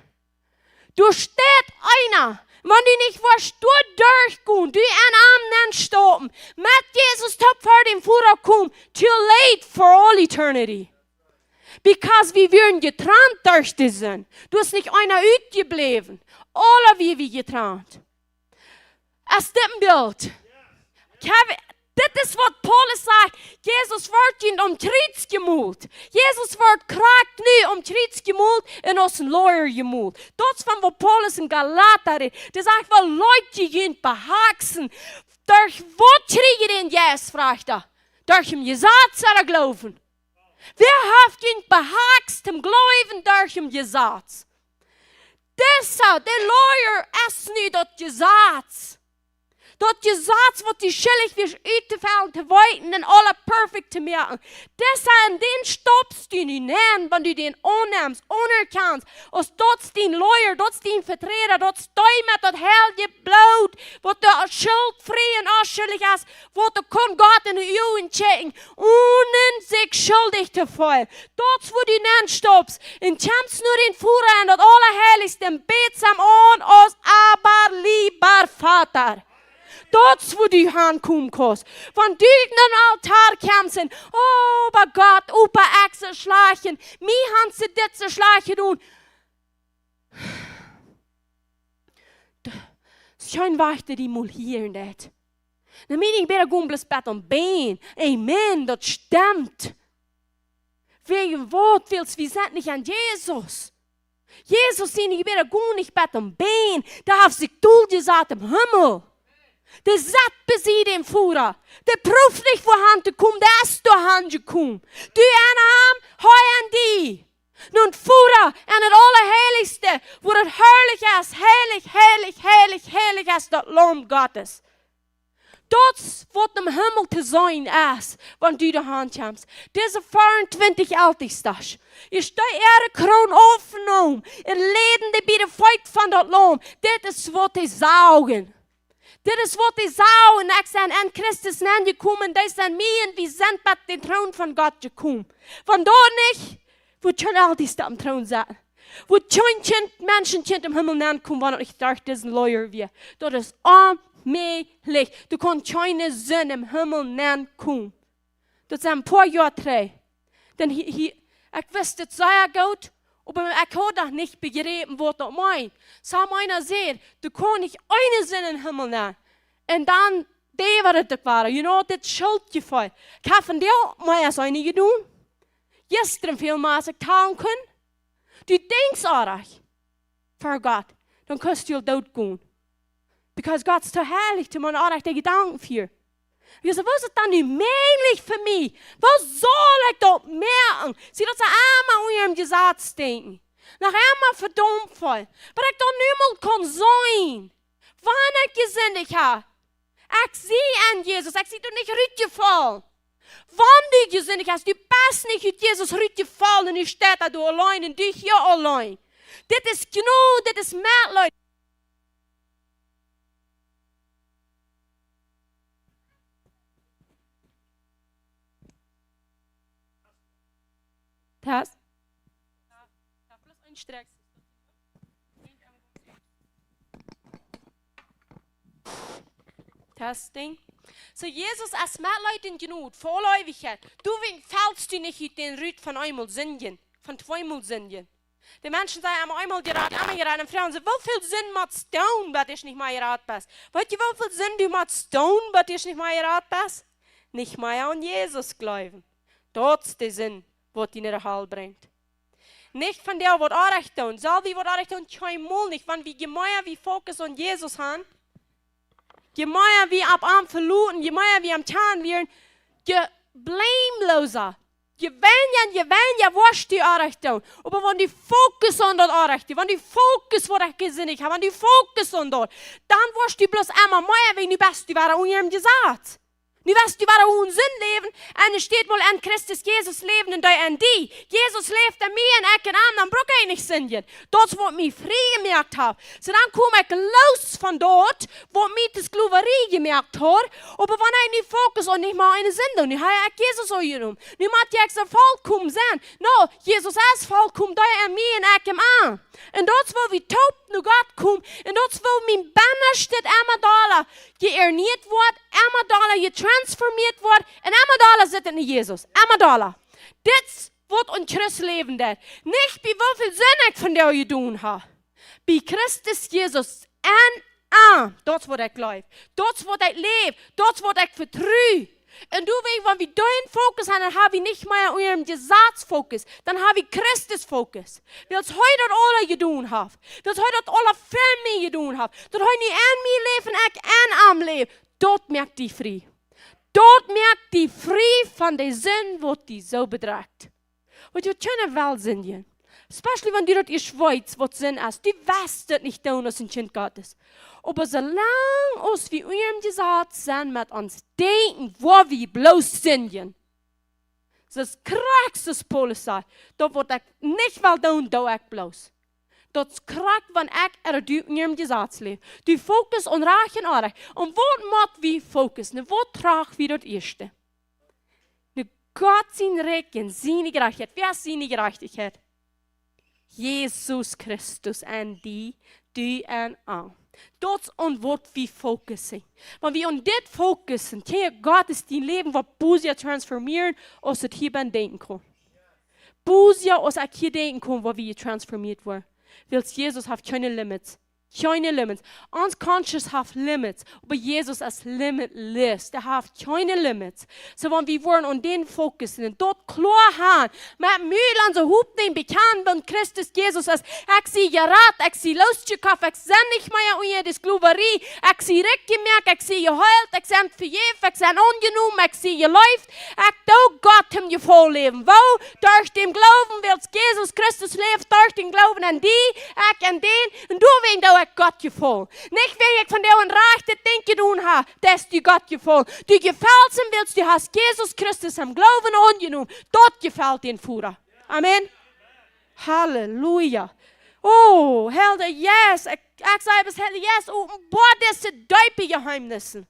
Du steht einer. Wenn du nicht wirst, du durchgehen, du einen Arm nennen stoppen. Mit Jesus top für den Führer kommen. Too late for all eternity. Because wir werden getrennt durch die Sinn. Du hast nicht einer übgeblieben. Alle wir getrennt. Es ist ein Bild. Das ist, was Paulus sagt. Jesus wird ihn Kreuz gemult. Jesus wird krank nu Kreuz gemult und aus dem Lawyer gemult. Das ist von, wo Paulus in Galater redet. Das sagt, weil Leute gehen behaxen. Durch was kriegen den Jesus, fragt er. Durch den Gesetz oder Glauben. Wer hat ihn behaxt im Glauben durch den Gesetz? Deshalb, der Lawyer ist nicht dat gezaads. Dat gezaads wat die schillig weer uit te vallen, te wijten en alle perfect te maken. Deshalb den stoppst du niet neer, wanneer du den onneemt, onerkennst. Als dat den lawyer, dat den vertreder, dat stui met dat heilige bloed, wat de schuldvrij en afschuldig is, wat de kon God in de uwen checken, ohne zich schuldig te voelen. Dat is wat du neer stoppst. En kämpst nur den Führer en dat allerheiligste en beetsam aan als aber lieber Vater. Dat is waar du aankomen kost. Van du naar altaar kämpfen. Oh, bij God, opa ik ze slagen. Mij gaan ze dit ze slagen doen. Schijn wachten die moet hier net. Dan moet ik bij de bless bed om been. Amen, dat stemt. Wegen wat willst wir sind nicht an Jesus. Jesus sind nicht bij de nicht bed om been. Da heeft zich doel gezet im Himmel. De zat bezit in Führer. De proeft niet voor hand te komen, de is door hand gekomen. Du en hem, hij en die. Nun Führer en het allerheiligste, waar het heilig is, heilig, heilig, heilig, heilig is, dat Lam Gottes. Dat is wat im Himmel te zijn is, wanneer du de hand komt. Deze 24 ältestes. Je staat de kroon opgenomen, het ledende bij de feit van dat Lam. Dit is wat hij saugen. Dit is wat die zou en ik zijn en Christus zijn gekomen. Die zijn mij en we zijn met de troon van God gekomen. Vandaar niet, wo schon altijd am troon zitten. Wo schon mensen im Himmel nemen komen, wanneer ik dacht, dit is een lawyer weer. Dat is onmogelijk. Du kan keine zin im Himmel nemen komen. Dat zijn een paar jaar terug. Ik wist het zeer goed. Maar ik had nog niet begrepen wat dat meint. Zou meiner zeggen, du kon niet eine zin in Himmel nemen. En dan, die wat het waren. You know, dit schuldgevoel. Ik heb van jou maar eens eine gedaan. Gisteren veel meer als ik talen kon. Du denkst aardig. Voor God. Dan kost je dood gaan. Because God is te heilig, te man aardig die gedanken voor. Je zegt, wat is het dan nu mogelijk voor mij? Wat zal ik dat merken? Zie dat ze allemaal onder hem gezet steken. Nog allemaal verdomd vol. Maar ik dan niemand kan zijn. Wanneer ik gezinnig heb. Ik zie aan Jezus, ik zie dat niet uitgevallen. Wanneer du gezinnig hebt, du best niet uit Jezus uitgevallen en je staat daar door alleen en du hier alleen. Dit is genoeg, dit is maatluid. Test. Plus ein Streck. Testing. So Jesus als Mitleid genug, Vorläufigkeit. Du fällst du nicht in den Rüt von einmal Sündigen, von zweimal Sündigen. Die Menschen sagen einmal geraten, und fragen sie, wie viel Sinn macht Stone, weil ich nicht mehr geraten bist? Weißt du, wie viel Sinn du macht Stone, weil ich nicht mehr geraten bist? Nicht mehr an Jesus glauben. Das ist der Sinn. Wat die naar de hel brengt. Nicht von der, wat Recht tun. Zal wie wat Recht tun, keinmal nicht. Wenn wir gemäuer wie Fokus on Jesus haben, gemäuer wie ab am verluten, gemäuer wie am Tarn werden, je blameloser. Je wen ja, was die Recht tun. Aber wenn die Fokus on dat Recht, wenn die Fokus, wat ich gesinnig habe, wenn die Fokus on dat, dann wirst du bloß einmal mehr, wenn du bist, du war ihm gesagt. Nu weißt du, waar hun zin leven. En er steht wohl an Christus Jesus leven en en die. Jesus leeft in mij en ik in hem. Dan brauch ik niet zingen. Dat is wat mij vrij gemerkt heb. So dan kom ik los van dort, wat mij de slaverie gemerkt had. Maar wanneer ik niet focus en niet meer een zin doen. Nu ga ik Jezus al genoemd. Nu moet ik zo volkomen zijn. Nou, Jezus is volkomen. Dat en mij en ik hem aan. En dat is wat we taub nu God komen. En dat is wat mijn banner staat Amadala. Geërneerd wordt. Amadala getransformeerd wordt. En Amadala zit in Jezus. Amadala. Dit is wat ons Christleven deed. Niet bij hoeveel zin ik van jou gedaan heb. Bij Christus Jezus en aan. Dat is wat ik geloof. Dat is wat ik leef. Dat is wat ik vertrouw. En du weet, wenn wir deinen Fokus haben, dann habe ich nicht mehr euren Gesatzfokus. Dann habe ich Christusfokus. Weil das heute alle getan habe. Das heute alle für mich getan habe. Das heute nicht an mir leben, ich an am Leben. Dort merkt die frei. Dort merkt die frei von der Sinn, was die so bedreigt. Und wir können wel zingen. Especially wenn die dort in der Schweiz, wo sind ist, die weißt das nicht tun, als ein Kind Gottes. Aber solange uns wie ihm gesagt sind, mit uns denken, wo wir bloß sind, das krankste Polizei, da wird ich nicht wel doen, da ich bloß. Dat krak van ik du in gesagt leef. Du fokus on raak en aardig. En wat moet we focussen? Wat traag we dat eerste? Nu Gott zijn recht en zijn gerechtigheid. Wie is zijn gerechtigheid? Jezus Christus en die, du en aan. Dat is on wat we focussen. Want we on dit focussen, kan Gott is die leven wat boos transformeren, als het hier ben denken kan. Boos als ik hier denken kan, waar we transformiert worden. Weil Jesus hat keine Limits. Keine Limits. Uns conscious have limits. Aber Jesus ist limitless. Der hat keine Limits. So wenn wir wollen und den fokussen und dort klar haben, mit Mühe an so Hub nehmen, bekannt, wenn Christus Jesus ist, ich sie gerat, ich sie losgekauft, ich sehe nicht mehr unter das Globerie, ich sie rückgemerkt, ich sie geheult, ich sie verjeft, ich sie ungenommen, ich sie geläuft, ich do Gott ihm voll leben. Wo? Durch den Glauben, weil Jesus Christus lebt, durch den Glauben an die, ich an den, und du wen da Gott gefallen. Nicht, wenn ich von der und reich das Ding getan habe, dass du Gott gefallen. Du gefällst ihm willst, du hast Jesus Christus am Glauben angenommen. Dort gefällt den Führer. Amen. Halleluja. Oh, Helder, yes. Ich sage es, Helder, yes. Oh, boah, das sind diepe Geheimnisse.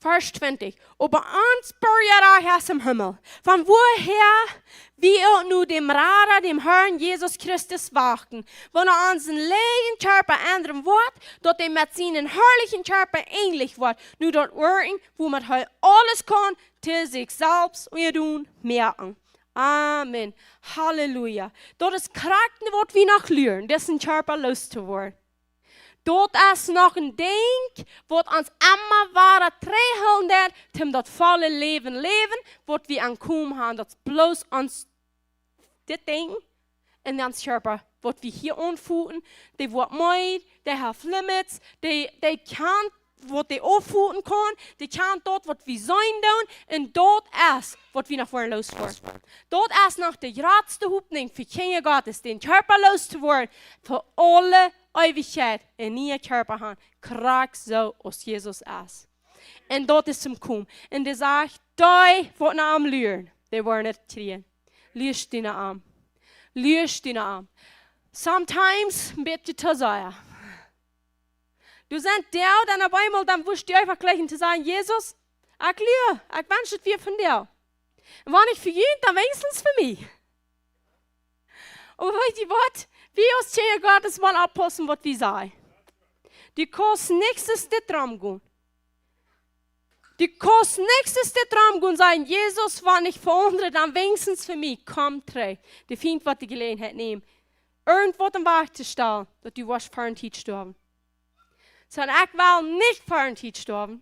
Vers 20. Aber uns Bürger aus dem Himmel. Von woher wir nur dem Radar, dem Herrn Jesus Christus warten. Wenn unseren leeren Körper ändern wird, dort dem mit seinen herrlichen Körper ähnlich wird. Nur dort wirken, wo man halt alles kann, til sich selbst und tun merken. Amen. Halleluja. Dort ist Kraft, was wir noch lernen, dessen Körper loszuwerden. Dort ist noch ein Ding, was uns immer wahre 300 zum das volle Leben leben, was wir ankommen haben, das bloß uns das Ding in uns Körper, was wir hier anfühlen, die wird meid, die have limits, die kann, was die aufführen kann, die kann dort, was wir sein tun, und dort ist, was wir nach vorne loswerden. Dort ist noch die größte Hoffnung für Kinder Gottes, den Körper loszuwerden, für alle Ewigkeit in ihr Körper haben, krank so als Jesus ist. Und dort ist zum Kommen. Und er sagt, die, die am Lüren, die wollen nicht kriegen. Lüst deine Arm. Lüst deine Arm. Sometimes ein bisschen zu sehr. Du sagst, der, dann auf einmal, dann wirst du einfach gleich zu sagen, Jesus, ich liebe, ich wünsche es dir von dir. Und wenn ich für ihn, dann wenigstens für mich. Und weißt du was? Wie uns hier Gottes mal abpassen, was wir sagen. Die kosten nächstes der Traum gehen. Die kosten nächstes der Traum gehen und sagen, Jesus, wenn ich für andere, dann wenigstens für mich, komm, dreh. Die findet, was die Gelegenheit nehmen. Irgendwo am Weg zu stellen, dass du was für ein Tiet sterben. Sondern ich will nicht für ein Tiet sterben.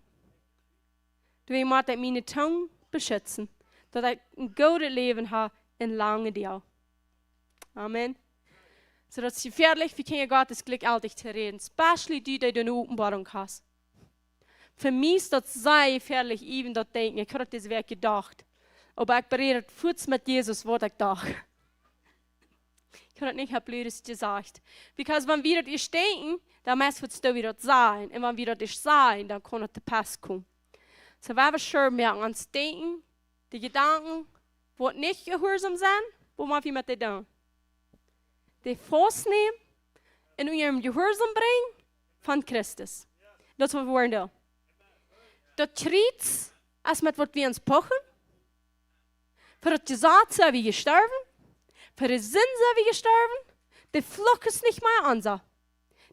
Du musst meine Zunge beschützen, dass ich ein gutes Leben habe in lange Jahren. Amen. So dass sie gefährlich für Kinder Gottes Glück alltid zu reden. Especially die, die eine Offenbarung hast. Für mich ist das sehr gefährlich, even das denken. Ich habe das Werk gedacht. Aber ich berede kurz mit Jesus, was ich dachte. Ich habe nicht Blödes gesagt. Because wenn wir das denken, dann muss es wieder sein. Und wenn wir das sein, dann kann es zu Pass kommen. So wenn wir schon merken, ans Denken, die Gedanken, die nicht gehorsam sind, wo man wie mit denen tun? Die vastnemen en ihrem Gehorsam bringen von Christus. Dat is wat we willen doen. Dat kriegt als met wat we ons pochen. Für das Gesetz sind wir gestorben. Für den Sinn sind wir gestorben. Der Fluch ist nicht mehr unser.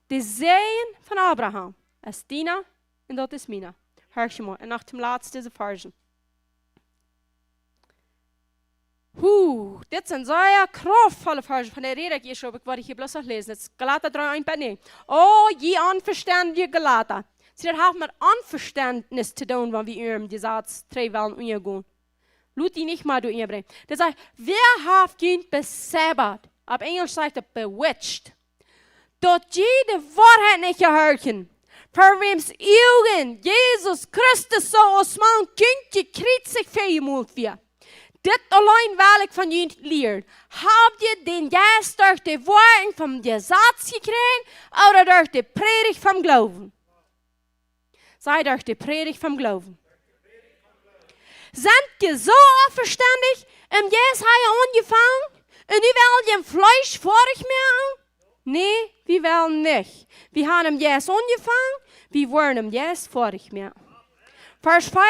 Die Sehen von Abraham ist Dina und das ist Mina. Hör schon mal. Und nach dem letzten diese Versen. Dit zijn sehr kraftvolle Versen. Von der Rede gehe ich schon, ich hier bloß noch lesen. Jetzt Galater 3, 1 bei 9. Oh, je unverständige Galater. Sie haben mit Unverständnis zu tun, wenn wir ihrem Gesetz 3 wollen umgehen. Lut die nicht mal durchbringen. Der sagt, wer hat ihn besäbert? Auf Englisch sagt er bewitched. Dort jede Wahrheit nicht gehört. Voor wems Augen Jesus Christus zo als man kindje kritzig veemult weer. Dit alleen wil ik van jullie leren. Heb je den juist door de woorden van de Satz gekregen, of door de predigt van geloven? Sei durch die Predigt vom Glauben. Sind je so verständig, jetzt habe ich angefangen, und wir wollen Fleisch vorig machen? Nee, wir wollen nicht. Wir haben jetzt angefangen, wir wollen jetzt vorig machen. Vers 4,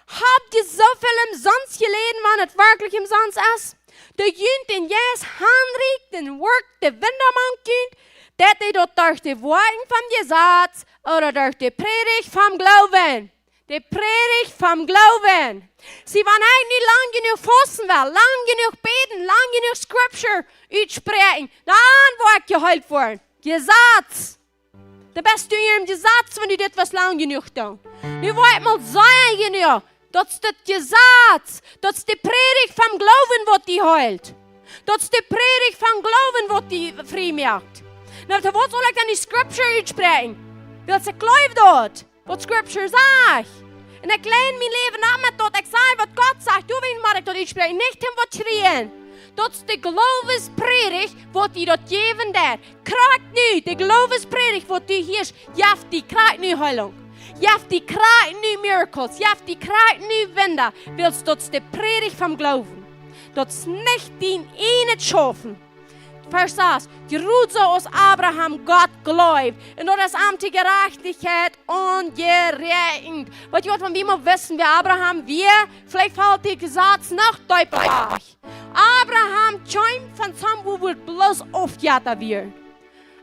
habt ihr so viel umsonst gelesen, wann es wirklich umsonst ist? Der Jünd, den jetzt handregt, den Work, der Wintermann Jünd, dat hij dat durch de woorden van je Satz oder durch de predigt vom Glauben. De predigt vom Glauben. Sie waren nicht lang genug fassen will, lang genug beten, lang genug Scripture uitspreken. Dan word je geheilt worden. Je Satz. De beste je in je Satz, wenn du dit was lang genug doet. Nu wordt mal zijn genug. Dat is dit je Satz. Dat is de predigt vom Glauben, wat die heilt. Dat is de predigt vom Glauben, wat die vrij maakt. Nou, wat zal ik dan die Scripture uitspreken? Wil ze geloof dat? Wat Scripture zegt. En ik leid mijn leven aan met dat. Ik zeg wat God zegt. Du weet maar ik dat uitspreken. Niet hem wat schreeuwen. Dat is de geloofspredigt wat die dat geven daar. Krijgt nu. De geloofspredigt wat die hier is. Jeft die krijgt nu heilung. Jeft die krijgt nu miracles. Jeft die krijgt nu wonder. Wilst dat is de predigt van geloven. Dat is niet die ene schaffen. Vers 6. Geruht so aus Abraham Gott geläuft. Und das ist am die Gerechtigkeit ungerechnet. Wat je wat van wie man wissen, wie Abraham wir, vielleicht fällt die Gesetz noch deutlich. Abraham träumt von zum, wo wird bloß aufgejatter wird.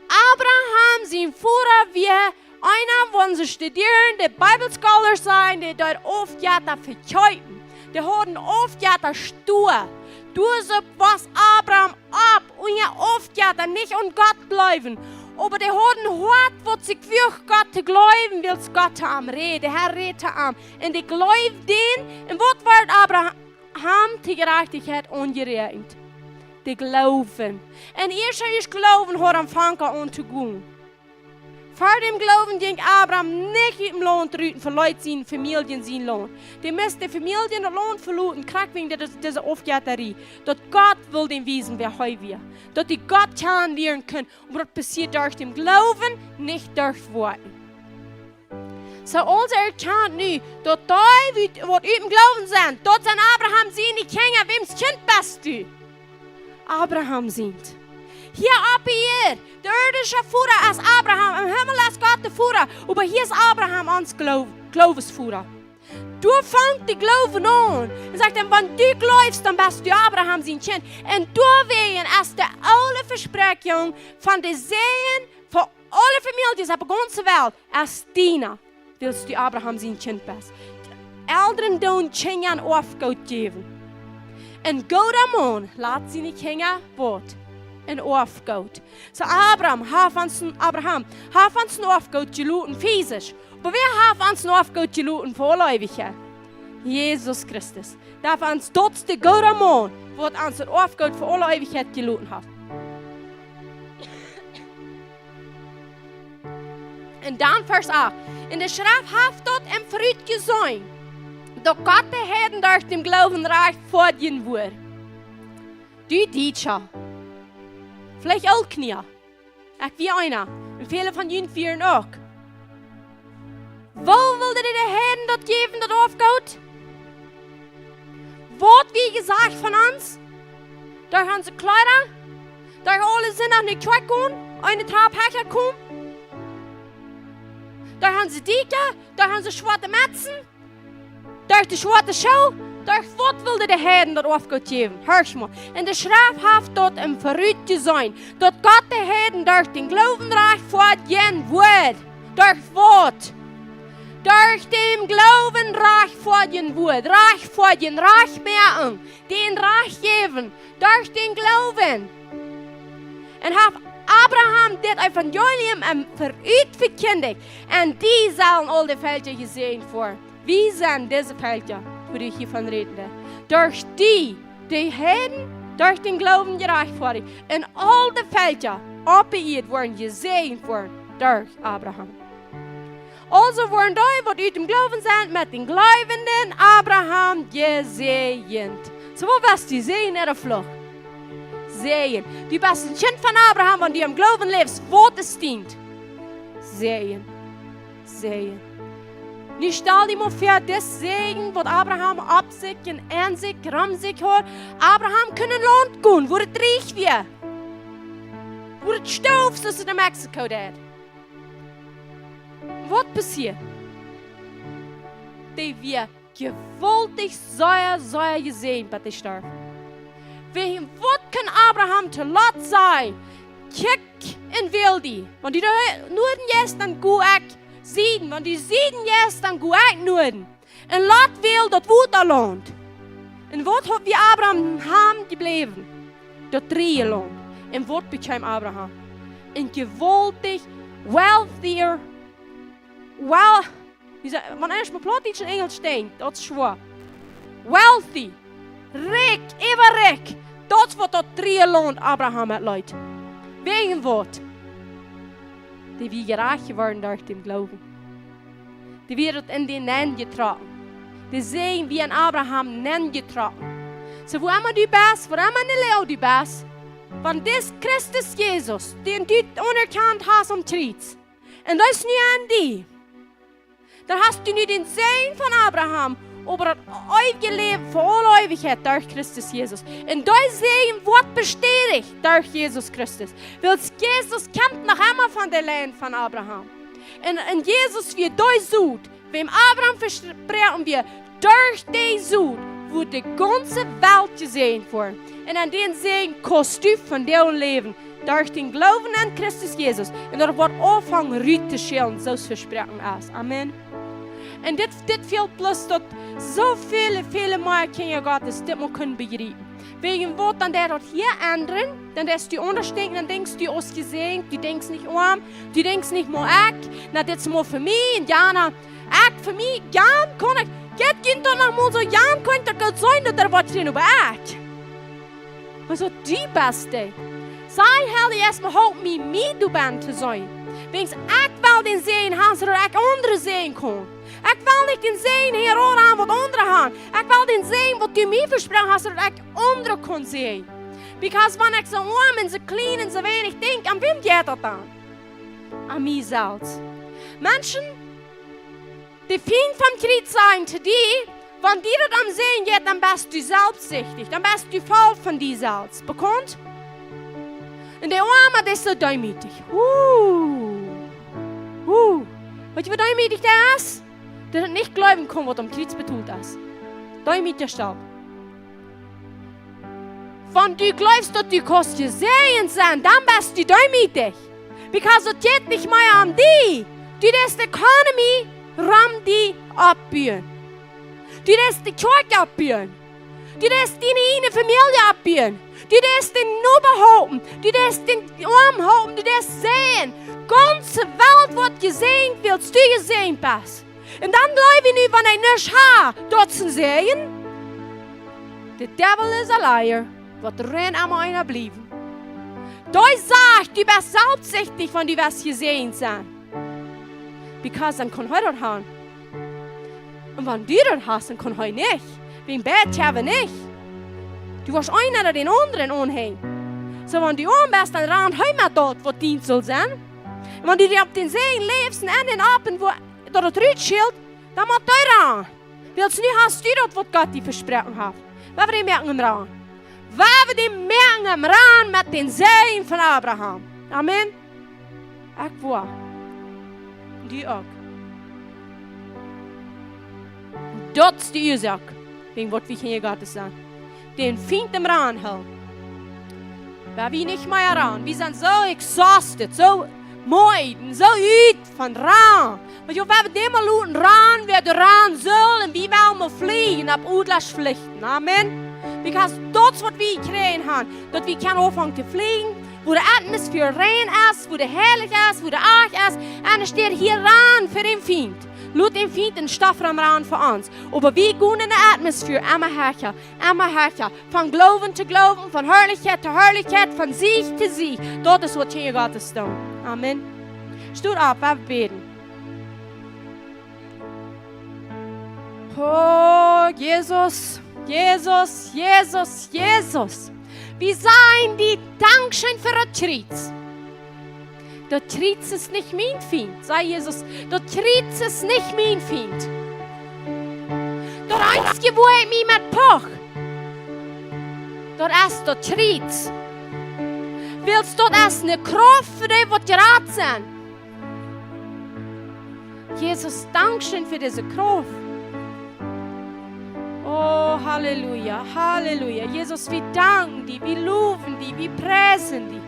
Abraham sein Führer wir, einer von sie studieren, die Bibelscholars sein, die dort aufgejatter verkäufen. Die haben aufgejatter stur. Du so was Abraham ab und ja oft ja dann nicht an Gott bleiben. Aber der hat ein Hort, wo sich für Gott zu glauben, will Gott am reden, der Herr redet am. Und die glaubt den, und was wird Abraham die Gerechtigkeit ungerechnet? Die glauben. Und erst ist Glauben, hat anfangen an zu gehen. Vor dem Glauben ging Abraham nicht im Lohn trüten für Leute, seine Familien, sein Lohn. Die müssen die Familien den Lohn verloren, kriegen wegen dieser Aufgabe. Dass Gott will den wiesen, wer heute wir. Dass die Gott kennenlernen können. Und das passiert durch den Glauben, nicht durch Worte. So, uns erkennt nu, dass die, die im Glauben sind, dort sind Abraham seine Kinder, wem's Kind bist du? Abraham sind. Hier ab hier, der irdische Führer ist Abraham, im Himmel ist Gott der Führer, aber hier ist Abraham ans Glaubensführer. Du fängst die Glauben an und sagst dann, wenn du glaubst, dann bist du Abraham sein Kind. Und du wirst die alle Versprechung von den Seen, von allen Familien auf der ganzen Welt, als Diener, willst du Abraham sein Kind bist. Die Eltern tun Kindern Aufgabe geben. Und Gott am Mann lässt seine Kinder Wort. En Aufgaut. So Abraham, hat uns eine Aufgaut geluten physisch. Aber wer hat uns eine Aufgaut geluten vorläufig? Jesus Christus. Darf uns dort der gute Mann, wird uns eine Aufgaut für alle Ewigkeit geluten hat. Und dann Vers 8. In der Schrift hat dort im Fried gesehen, dass Gott der Herren durch den Glauben reich vorgehen wird. Du Dieter. Vielleicht auch Knie. Ich wie einer. Und viele von Ihnen führen auch. Wo wollte der Herr das geben, das aufgeht? Wort wie gesagt von uns? Durch unsere Kleider? Durch alle sind noch nicht zurückgekommen? Eine Trabhecher kommen? Durch unsere Dieke? Durch unsere schwarze Metzen? Durch die schwarze Schau? Durch was wilde der Herr das aufgeht geben? Hörst mal. In der Schrift hat dort im Verrückt sein, dass Gott der Herr durch den Glauben reich vorgehen wird. Durch was? Durch den Glauben reich vorgehen wird. Reich vorgehen, reich merken. Den reich geben. Durch den Glauben. Und hat Abraham das Evangelium Verrückt verkündigt. Und die sollen alle Felder gesehen vor. Wie sind diese Felder? Würde ich hiervon reden. Durch die Herren, durch den Glauben gereicht worden. Und all die Felder, abgeirrt worden, gesehen worden durch Abraham. Also worden die, wat uit dem Glauben sind, mit den Glaubenden Abraham gesegend. So, wo wirst du sehen in der Flucht? Sehen. Du bist ein Kind von Abraham, wenn du im Glauben lebst, wo es dient. Sehen. Sehen. Nu stel je maar voor das Segen, wat Abraham op zich en aan zich, ram zich hoor. Abraham kon een land gaan, waar het reich weer. Waar het stoof, zoals het in Mexico deed. Wat passiert? Die weer gewaltig zeer gezien bij de sterf. Wegen wat kan Abraham te laat zijn? Kijk en wil die. Want die noorden is, dan go ik zien. Want die zien is, dan go ik noorden. En laat wil dat woord al land. En wat heeft wie Abraham gebleven? Dat 3 land. En wat became Abraham? Een gewaltig, wealthier, wanneer is mijn plaat iets in Engels steen, dat is schwer. Wealthy, rijk, even rijk. Dat is wat dat 3 land Abraham het leidt. Wegen wat? Die wie gerecht geworden door dem Glauben. Die wird in den Nen getragen. Die sehen wie ein Abraham Nen getragen. So wo immer du bist, wo immer du du bist, wenn das Christus Jesus, den du unerkannt hast und trittst, und das ist nicht an die, dann hast du nicht den Segen von Abraham, aber das ewige Leben für alle Ewigkeit durch Christus Jesus. Und das Segen wird bestätigt durch Jesus Christus. Weil Jesus kommt noch einmal von der Land von Abraham. Und Jesus wird das Sud, wem Abraham versprechen wir, durch den Sud, wo die ganze Welt gesehen wird. Und an den Segen kannst du von dir leben, durch den Glauben an Christus Jesus. Und er wird anfangen, Rüte zu schälen, so versprechen ist. Amen. Und dit viel plus dat so viele Mal Kinder Gottes dit mal können begreifen. Wegen was dann der dort hier anderen, dann lässt du unterstehen, dann denkst du ausgesehen, du denkst nicht arm, du denkst nicht mal ich, na das ist mal für mich, und ja, na, ich für mich, Jan kann ich, geht doch noch mal so, Jan könnte Gott sein, dass er was drin über ich. Also die Beste. Sei hell erstmal halt mich du bent zu sein. Wegen ich will den sehen, haben zodat ik anderen zien kon. Ik wil niet den zien hier aan wat anderen haben. Ik wil den zien wat du mir versprochen hast, zodat ik anderen kon zien. Because wenn ich so arm und so klein und so wenig denke, an wem geht das dann? An mich selbst. Menschen, die fing vom Krieg sein zu dir, wenn dir das am Sehen geht, dann bist du selbstsüchtig, dann bist du voll von dir selbst. Bekannt? Und der Arme, der ist so demütig. Weißt du, wie demütig der ist? Der nicht glauben kann, was am Kreuz betont ist. Demütig stark. Wenn du glaubst, dass du kannst gesehen sein, dann bist du demütig. Because es geht nicht mehr um dich. Du lässt die Economy ram die abbauen. Du lässt die Kirche abbauen. Du lässt deine Familie abbauen. Du lässt den Nuber halten. Du lässt den Arm halten. Du lässt sehen. Die ganze Welt wird gesehen, willst du gesehen bist. Und dann glaube ich nicht, wenn ich nicht habe, dort zu sehen. The devil is a liar. Wird rein einmal einer bleiben. Da sagt, du bist selbstsüchtig, wenn du was gesehen sein. Because dann kann heute haben. Und wenn du das hast, dann kann heute nicht. Wegen Bett haben nicht. Du wirst einer oder den anderen anhängen. So, wenn du arm bist, dann rennt heute mal dort, wo Dienst soll sein. Und wenn du dir auf den Segen lebst und an den Abend, wo das Rütschild, dann muss du ran. Weil du nicht hast du dort, was Gott dir versprochen hat. Wer wir merken im Ran? Wer wir merken im Ran mit den Segen von Abraham. Amen. Ich war. Und du auch. Dat is de oorzaak. Wegen wat we hier Gottes zijn. Den vindt im Ran hel. Waar we niet meer ran. We zijn zo exhausted, zo mooi, zo uit van ran. Maar je we dem mal looten ran, wer de ran soll en wie wel mal fliegen ab Udlasch vluchten. Amen. Because dat is wat we krijgen haben. Dat we kunnen aanvangen te vliegen. Wo de atmosfeer rein ist, wo de heilig ist, wo de arg ist. En er steht hier ran für den Feind. Laat den Feind een staf ran für uns. Aber wir gehen in der Atmosphäre immer herrscher. Von Glauben zu Glauben, von Herrlichkeit zu Herrlichkeit, von Sieg zu Sieg. Das ist, was hier Gottes tun. Amen. Steht auf, wir beten. Oh, Jesus, Jesus, Jesus, Jesus. Wir sagen die Dankeschön für das Tritt. Der Tritt ist nicht mein Feind, sei Jesus. Der Tritt ist nicht mein Feind. Der einzige, wo ich mich mit Poch, der ist der Tritt. Willst du das eine Kraft für die, die gerät sind? Jesus, Dankeschön für diese Kraft. Oh, Halleluja, Halleluja. Jesus, wir danken dir, wir loben dir, wir preisen dir.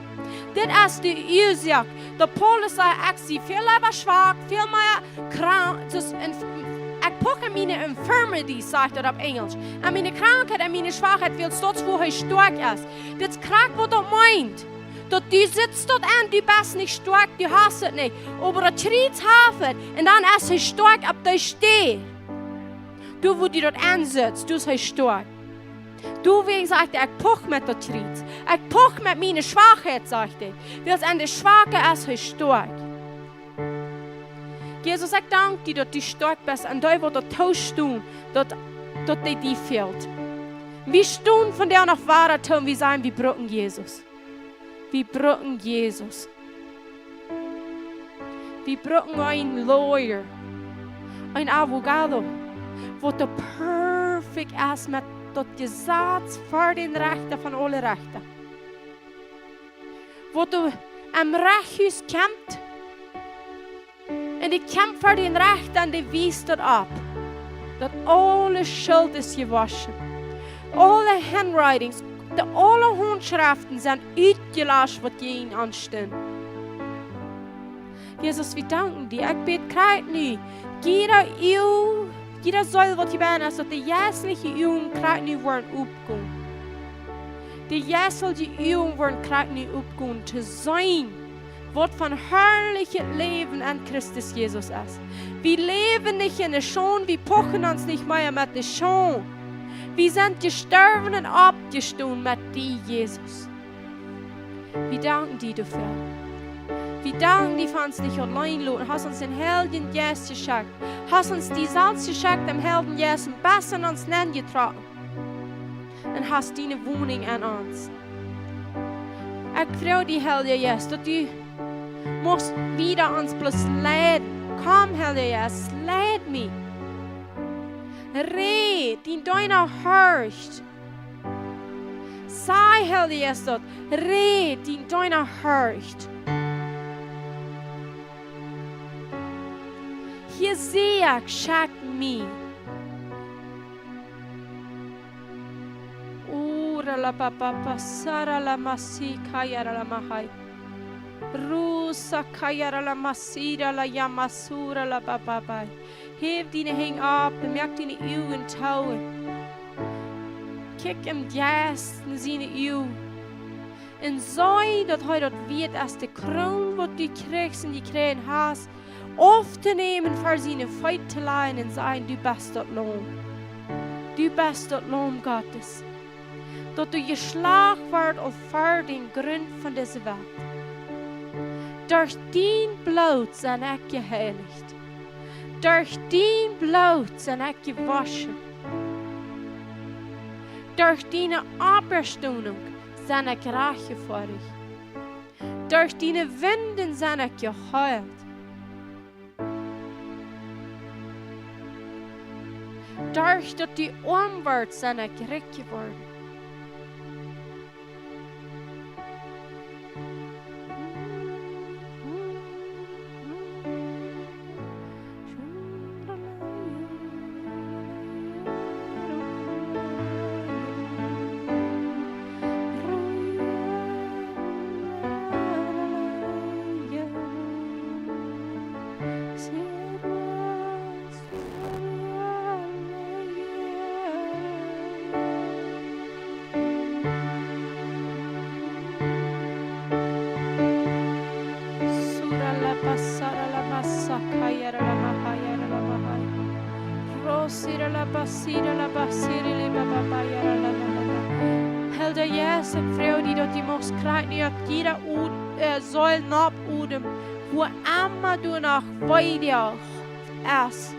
Das ist die Ursache. Der Paulus sagt, ich bin viel lieber schwach, viel mehr krank. Ich packe meine Infirmity, sagt er auf Englisch. Und meine Krankheit und meine Schwachheit, weil es dort, wo er stark ist. Das ist krank, was er meint. Du sitzt dort an, du bist nicht stark, du hast es nicht. Aber er tritt hafen und dann ist er stark, ob du stehst. Du, wo du dort ansitzt, du bist stark. Du, wie gesagt, ich poch mit der Tritt. Ich poch mit meiner Schwachheit, sagt er. Weil es an der Schwache ist, er stark. Jesus, ich danke dir, dass du stark bist. Und da, wo du tauschst, dass dir fehlt. Wir stehen von dir nach weiter und wir sagen, wir brauchen Jesus. Wir brauchen Jesus. Wir brauchen einen Lawyer, einen Avocado, der perfekt ist mit dem Gesetz für den Rechten von allen Rechten. Wo du am Rechthaus kämpft und die kämpft für den Rechten und die wiest dort ab, dass alle Schuld ist gewaschen. Alle Handwritings, alle Handschriften sind uitgelöscht, was ihnen anstehen. Jesus, wir danken dir. Ich bete gerade nu. Jeder soll, was hier bin, also die jährliche Übung gerade nu worden aufgehen. Die jährliche Übung worden gerade nu aufgehen, zu sein, was von herrlichem Leben an Christus Jesus ist. Wir leben nicht in der Schon, wir pochen uns nicht mehr mit der Schon. Wir sind gestorben und abgestoßen mit dir, Jesus. Wir danken dir dafür. Wir danken dir, für uns nicht allein lassen. Hast uns den Helden Jesus geschickt. Hast uns die Salz geschickt, dem Helden Jesus besser an uns getragen. Und hast deine Wohnung an uns. Ich freue dich, Helden Jesus, dass du musst wieder uns bloß leiden. Komm, Helden Jesus, leid mich. Red, in deiner hörst. Sei, Herr Jesus, red, in deiner hörst. Hier sehe ich, schack mich. Ura la papa, sara la masi, kayara la mahai. Rusa kayara la masira la yamasura la papa. Heb deine Hänge ab, bemerk deine Augen tauen. Kick im Jas in seine Augen. Und sei, dass heute wird, als die Krone, die du kriegst und die Krähen hast, aufzunehmen für seine Feiteleien und sagen, du bist das Lohn. Du bist das Lohn Gottes. Dass du geschlagen wirst auf für den Grund von dieser Welt. Durch dein Blut sind ich geheiligt. Durch dein Blut sind ich gewaschen. Durch deine Auferstehung sind ich reich vor dich. Durch deine Wunden sind ich geheilt. Durch dass die arm wird, sind ich reich geworden. Helder Jesus, ik vreugde die dat je mocht krijgen op jeder Säule abudem, wo immer du noch weiter ist.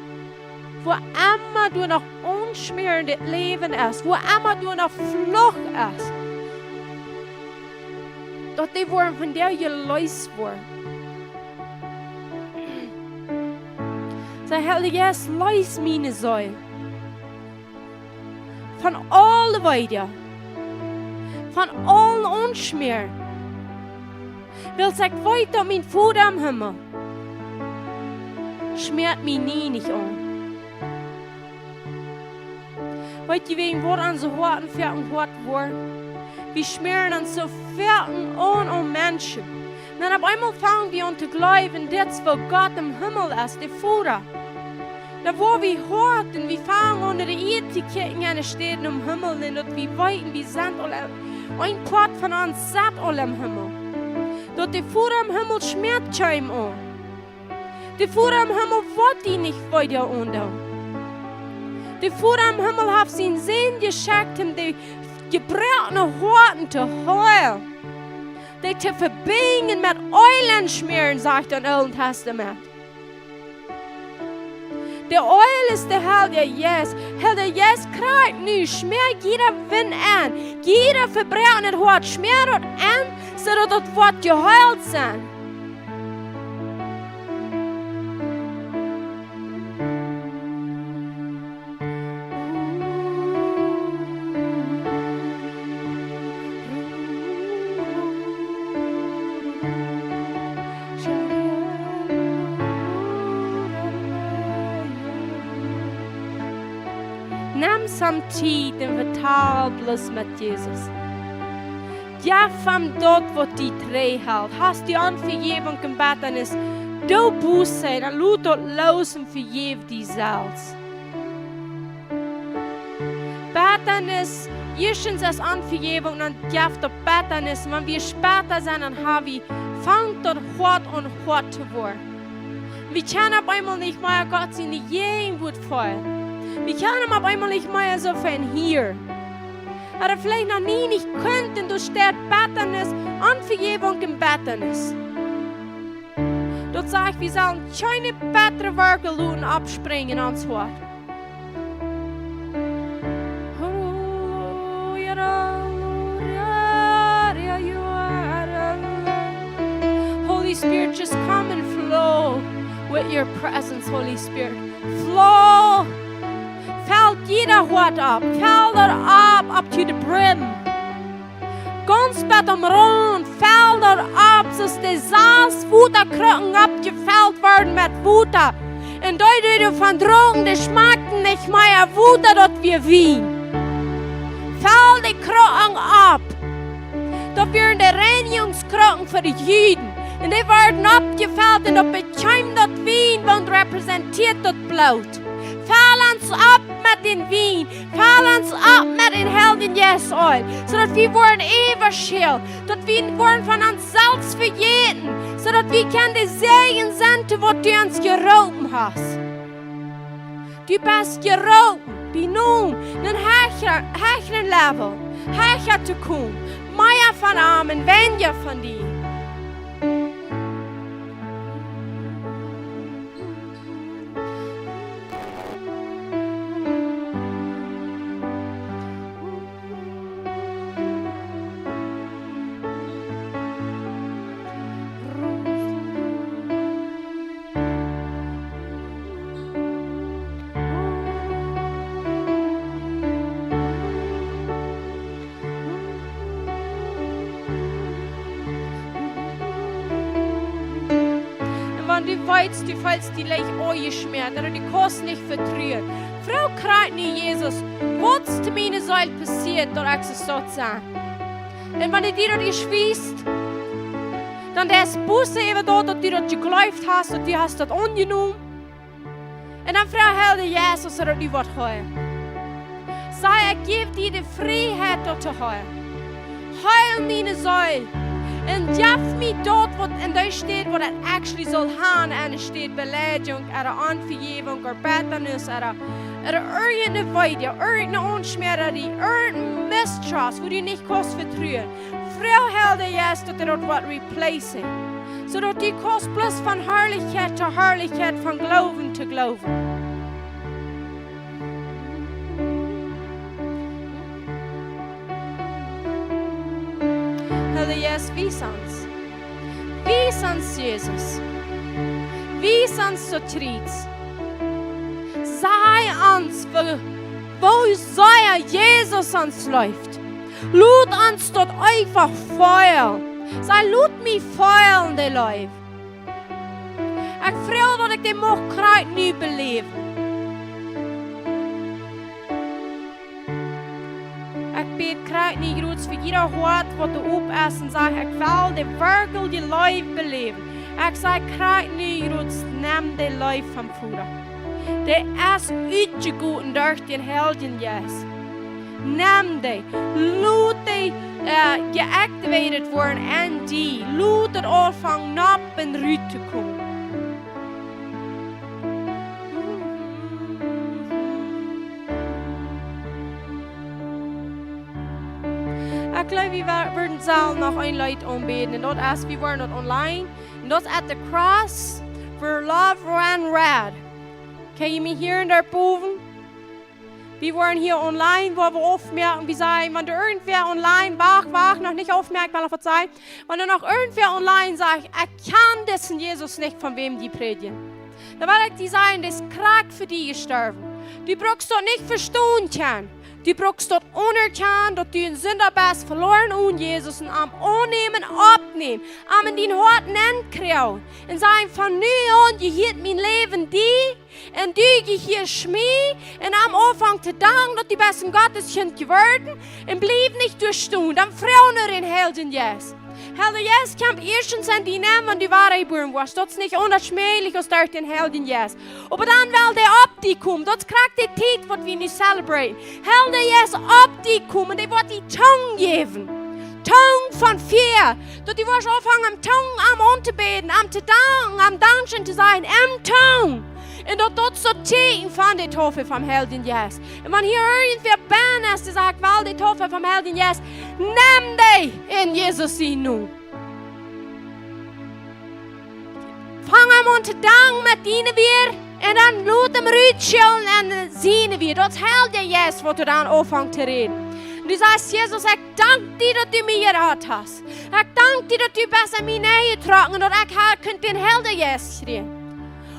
Wo immer du noch unschmierendes Leben ist, wo immer du noch Flucht ist, dass die worden von der gelöst worden. Sag, Herr, jetzt löst meine Säule. Von allen weiter. Von allen Unschmier. Will sag weiter mein Vater am Himmel. Schmiert mich nie nicht an. Weißt du, wegen wir an so harten Pferden hart waren? Wir schmieren an so Pferden an Menschen. Und dann auf einmal fangen wir an zu glauben, das, wo Gott im Himmel ist, der Vater. Da wo wir horten, wir fangen unter die Etiketten an Städten im Himmel, und wir weiten, wir sind alle, ein Part von uns satt alle im Himmel. Dort der Vater im Himmel schmiert keinem an. Der Vater im Himmel wird die nicht weiter unter. Der Vater im Himmel hat seinen Sinn geschickt, um die gebrochenen Horten zu heilen. Die zu verbinden mit Eulen schmieren, sagt er im Alten Testament. Der Öl ist der Herr, der Jesus. Herr, der Jesus kriegt nu, schmier jeder Wind an. Jeder verbrochenen Hort, schmier dort an, sodass das Wort geheilt sein. Nimm some tid en vertal bloß mit Jesus. Ja, von dort, wo die drei hält, hast die an Vergebung im Bettnis, du Buße, dann lud dort los und vergib die selbst. Bettnis, erstens als an Vergebung, dann darf der Bettnis, wenn wir später sind, dann haben wir, fangt dort hart und hart zu werden. Wir können auf einmal nicht mehr Gott in die Gegenwart fallen. Wir können auf einmal nicht mehr so viel hier. Aber vielleicht noch nie nicht könnten durch der Bettnis und Vergebung im Bettnis. Dort sage ich, wir sollen keine bessere Werke luden abspringen ans Wort. Holy Spirit, just come and flow with your presence, Holy Spirit. Flow. Fällt jeder Hort ab. Fällt er ab to the brim. Ganz bett am Rund. Fällt er ab, sodass die Salzwuterkrücken abgefällt werden mit Wuter. Und du von Drogen, die schmecken nicht mehr Wuter, dort wir Wien. Fällt die Krücken ab. Dort werden die Reinigungskrücken für die Juden. Und die werden abgefällt und dort bekämen dort Wien, und repräsentiert dort Blut. Fall uns ab mit den Wein, fall uns ab mit den Helden Jesus Oil, sodass wir wurden ewig schild, dass wir wurden von uns selbst verjeten, sodass wir können die Segen senden, was du uns geroben hast. Du bist geroben, wie nun, in höheren Level, höher zu kommen, mehr von Armen, weniger von dir. Du fällst die leicht angeschmiert oder die Kosten nicht vertrüht. Frau kriegt nicht Jesus, was zu meiner Säule passiert, dort ist so sein. Und wenn du dir dort schwießt, dann der ist Buße eben dort, dass du dort geglaubt hast und du hast dort angenommen. Und dann fragt Herr Jesus, dass du was heulen. Sei, gib dir die Freiheit, dort zu heulen. Heul meine Säule. Und jaff mich dort, wo in der steht, wo das actually soll haben, und es steht Beleidigung, oder Anvergebung, oder Bettnis, oder irgendeine Weide, irgendeine Unschmiererie, irgendein Mistrust, wo du nicht kannst vertrauen. Frau Helde jetzt, dass du dort was replacen. So dass du kannst bloß von Herrlichkeit zu Herrlichkeit, von Glauben zu Glauben. Herr Jesus, wie sonst? Wie sonst, Jesus? Wie sonst so tritt's? Sei uns, wo sei Jesus uns läuft. Lud uns dort einfach Feuer. Sei lud mich Feuer in der Leib. Ich freue, dass ich den Mochkreuz nie belebe. Ich bete Kreuz nie groß für jeder Hort, wo du aufessen sagst, ich will den Werkel, die Leib beleben. Ich sage Kreuz nie groß, nimm den Leib vom Futter. Der ist uitgegoten durch den Helden Jesus. Nimm den, lud den geactivated worden en die, lud het aanvang nap en ruut te komen. Ik geloof, we werden zelf nog een lied aanbeden. En dat is, we waren dat online. En dat is at the cross for love ran red. Kan je me hier daar boven? Wir waren hier online, wo wir aufmerken, wie sagen, wenn du irgendwer online wach, noch nicht aufmerkt, mal verzeihen. Wenn du noch irgendwer online sagt, ich kann dessen Jesus nicht, von wem die predigen. Dann will ich dir sagen, das ist krank für die gestorben. Du brauchst dort nicht verstehen können. Du brauchst dort unerkennen, dass du ein Sünder bist, verloren und Jesus und am annehmen, abnehmen, am in den Hort nennen kriegen. Und sagen, von nu an, je hielt mein Leben die, und du je hier schmie, und am Anfang zu danken, dass du bist ein Gotteskind geworden, und blieb nicht durchstehen, dann frauen wir den Helden Jesus. Helder Jesus kan eerst zijn die naam van die waarheid geboren was. Dat is niet onschmählich als durch den Helden Jesus. Aber dann will der ab die kommen. Dat krijgt die tijd wat we nu celebrate. Helder Jesus ab die kommen. Die wordt die tongue geven. Tongue van vier. Dat die wordt afhangen am tongue am aan te beden. Am te danken. Am dankbaar te zijn. Am tongue. En dat zo teken van de toffe van Helden Jesus. En wanneer hier irgendwer ben is, die zegt wel de toffe van Helden Jesus. Neem die in Jezus zien nu. Vang hem aan te danken met dienen weer. En dan laat hem uitschillen en zien weer. Dat is Helden Jesus wat er dan aanvangt te reden. En du sagst, Jesus, ik dank dir, dat du mij geraad hast. Ik dank dir, dat du best aan mij neergetrokken en dat ik haar kunt den Helden Jesus schreeuwen.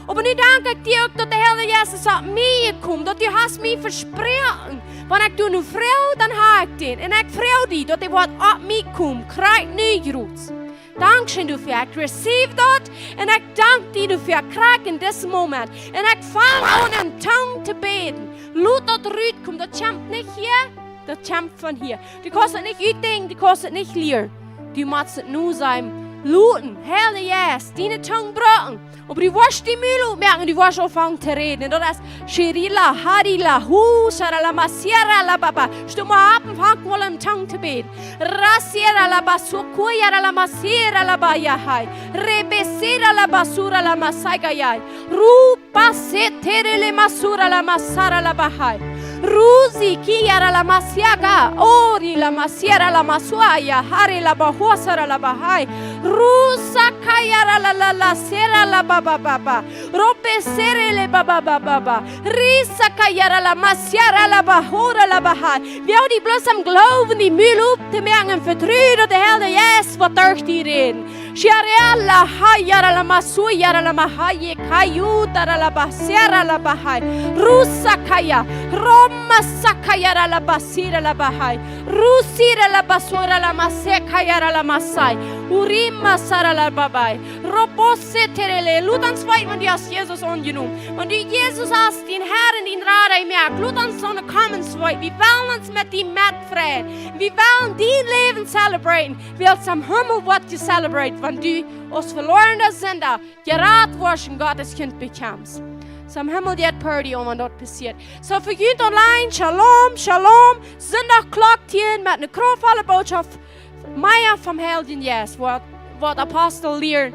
Aber nu dank ik dir ook dat de Heilige Jesus op mij komt. Dat du hast mij versprochen. Wanneer ik nu vrouw, dan ha ik den. En ik vrouw die, dat die wat op mij komt. Krijg nu groet. Dankzij du voor. Ik receive dat. En ik dank dir voor. Ik krijg in dit moment. En ik vang aan een tong te beden. Laat dat eruit komt. Dat komt niet hier. Dat komt van hier. Du kannst het niet uitdenken. Du kannst het niet leren. Du moet het nu zijn. Luten, Heilige Jesus, deine Tongue brauchen. Aber du wirst die Mühle merken, du wirst anfangen zu reden. Und das ist Shirila, Harila, Hu, Sharalama, Sierra, la Baba. Stimmt mal ab und fangt mal im Tongue zu beten. Rasira, la Basukuya, la Masira, la Bayahai. Rebesira, la Basura, la Masaigayai. Rupa, Setere, le Masura, la Masara, la Bahai. Ruzi, Kiara, la Masiaga. Ori, la Masiera, la Masuaya. Hari, la Bahuasara, la Bahai. Rusa, Kayara, la Sera, la Baba Baba. Rope Sere, le Baba Baba. Risa, Kayara, la Masiara, la Bahura, la Bahai. Wir haben die bloß am Glauben, die Mühle auf zu merken, vertrauen, der Herr Jesus, was durch die reden. Shiarela, Hayara, la Masuyara, la Mahaye, Kayutara, la Basiara, la Bahai. Rusa, Kaya. Roma, Sakayara, la Basira, la Bahai. Rusira, la Basura, la Masekayara, la Masai. Urima, Sara, la Babai. Robose, Terele. Lud uns weit, wenn du hast Jesus angenommen. Wenn du Jesus hast, den Herrn, den Rat merkt, lud uns so eine Kommensweit. Wir wollen uns mit ihm mitfreien. Wir wollen dein Leben celebraten. Wir wollen am Himmel was zu celebraten, wenn du aus verlorener Sünder gerade wirst und Gottes Kind bekommst. So am Himmel die Party, wenn dort passiert. So für jeden online, Shalom, Shalom. Sonntag klockt hier mit einer kraftvollen Botschaft. Meier vom Helden Jesus, was Apostel lehren.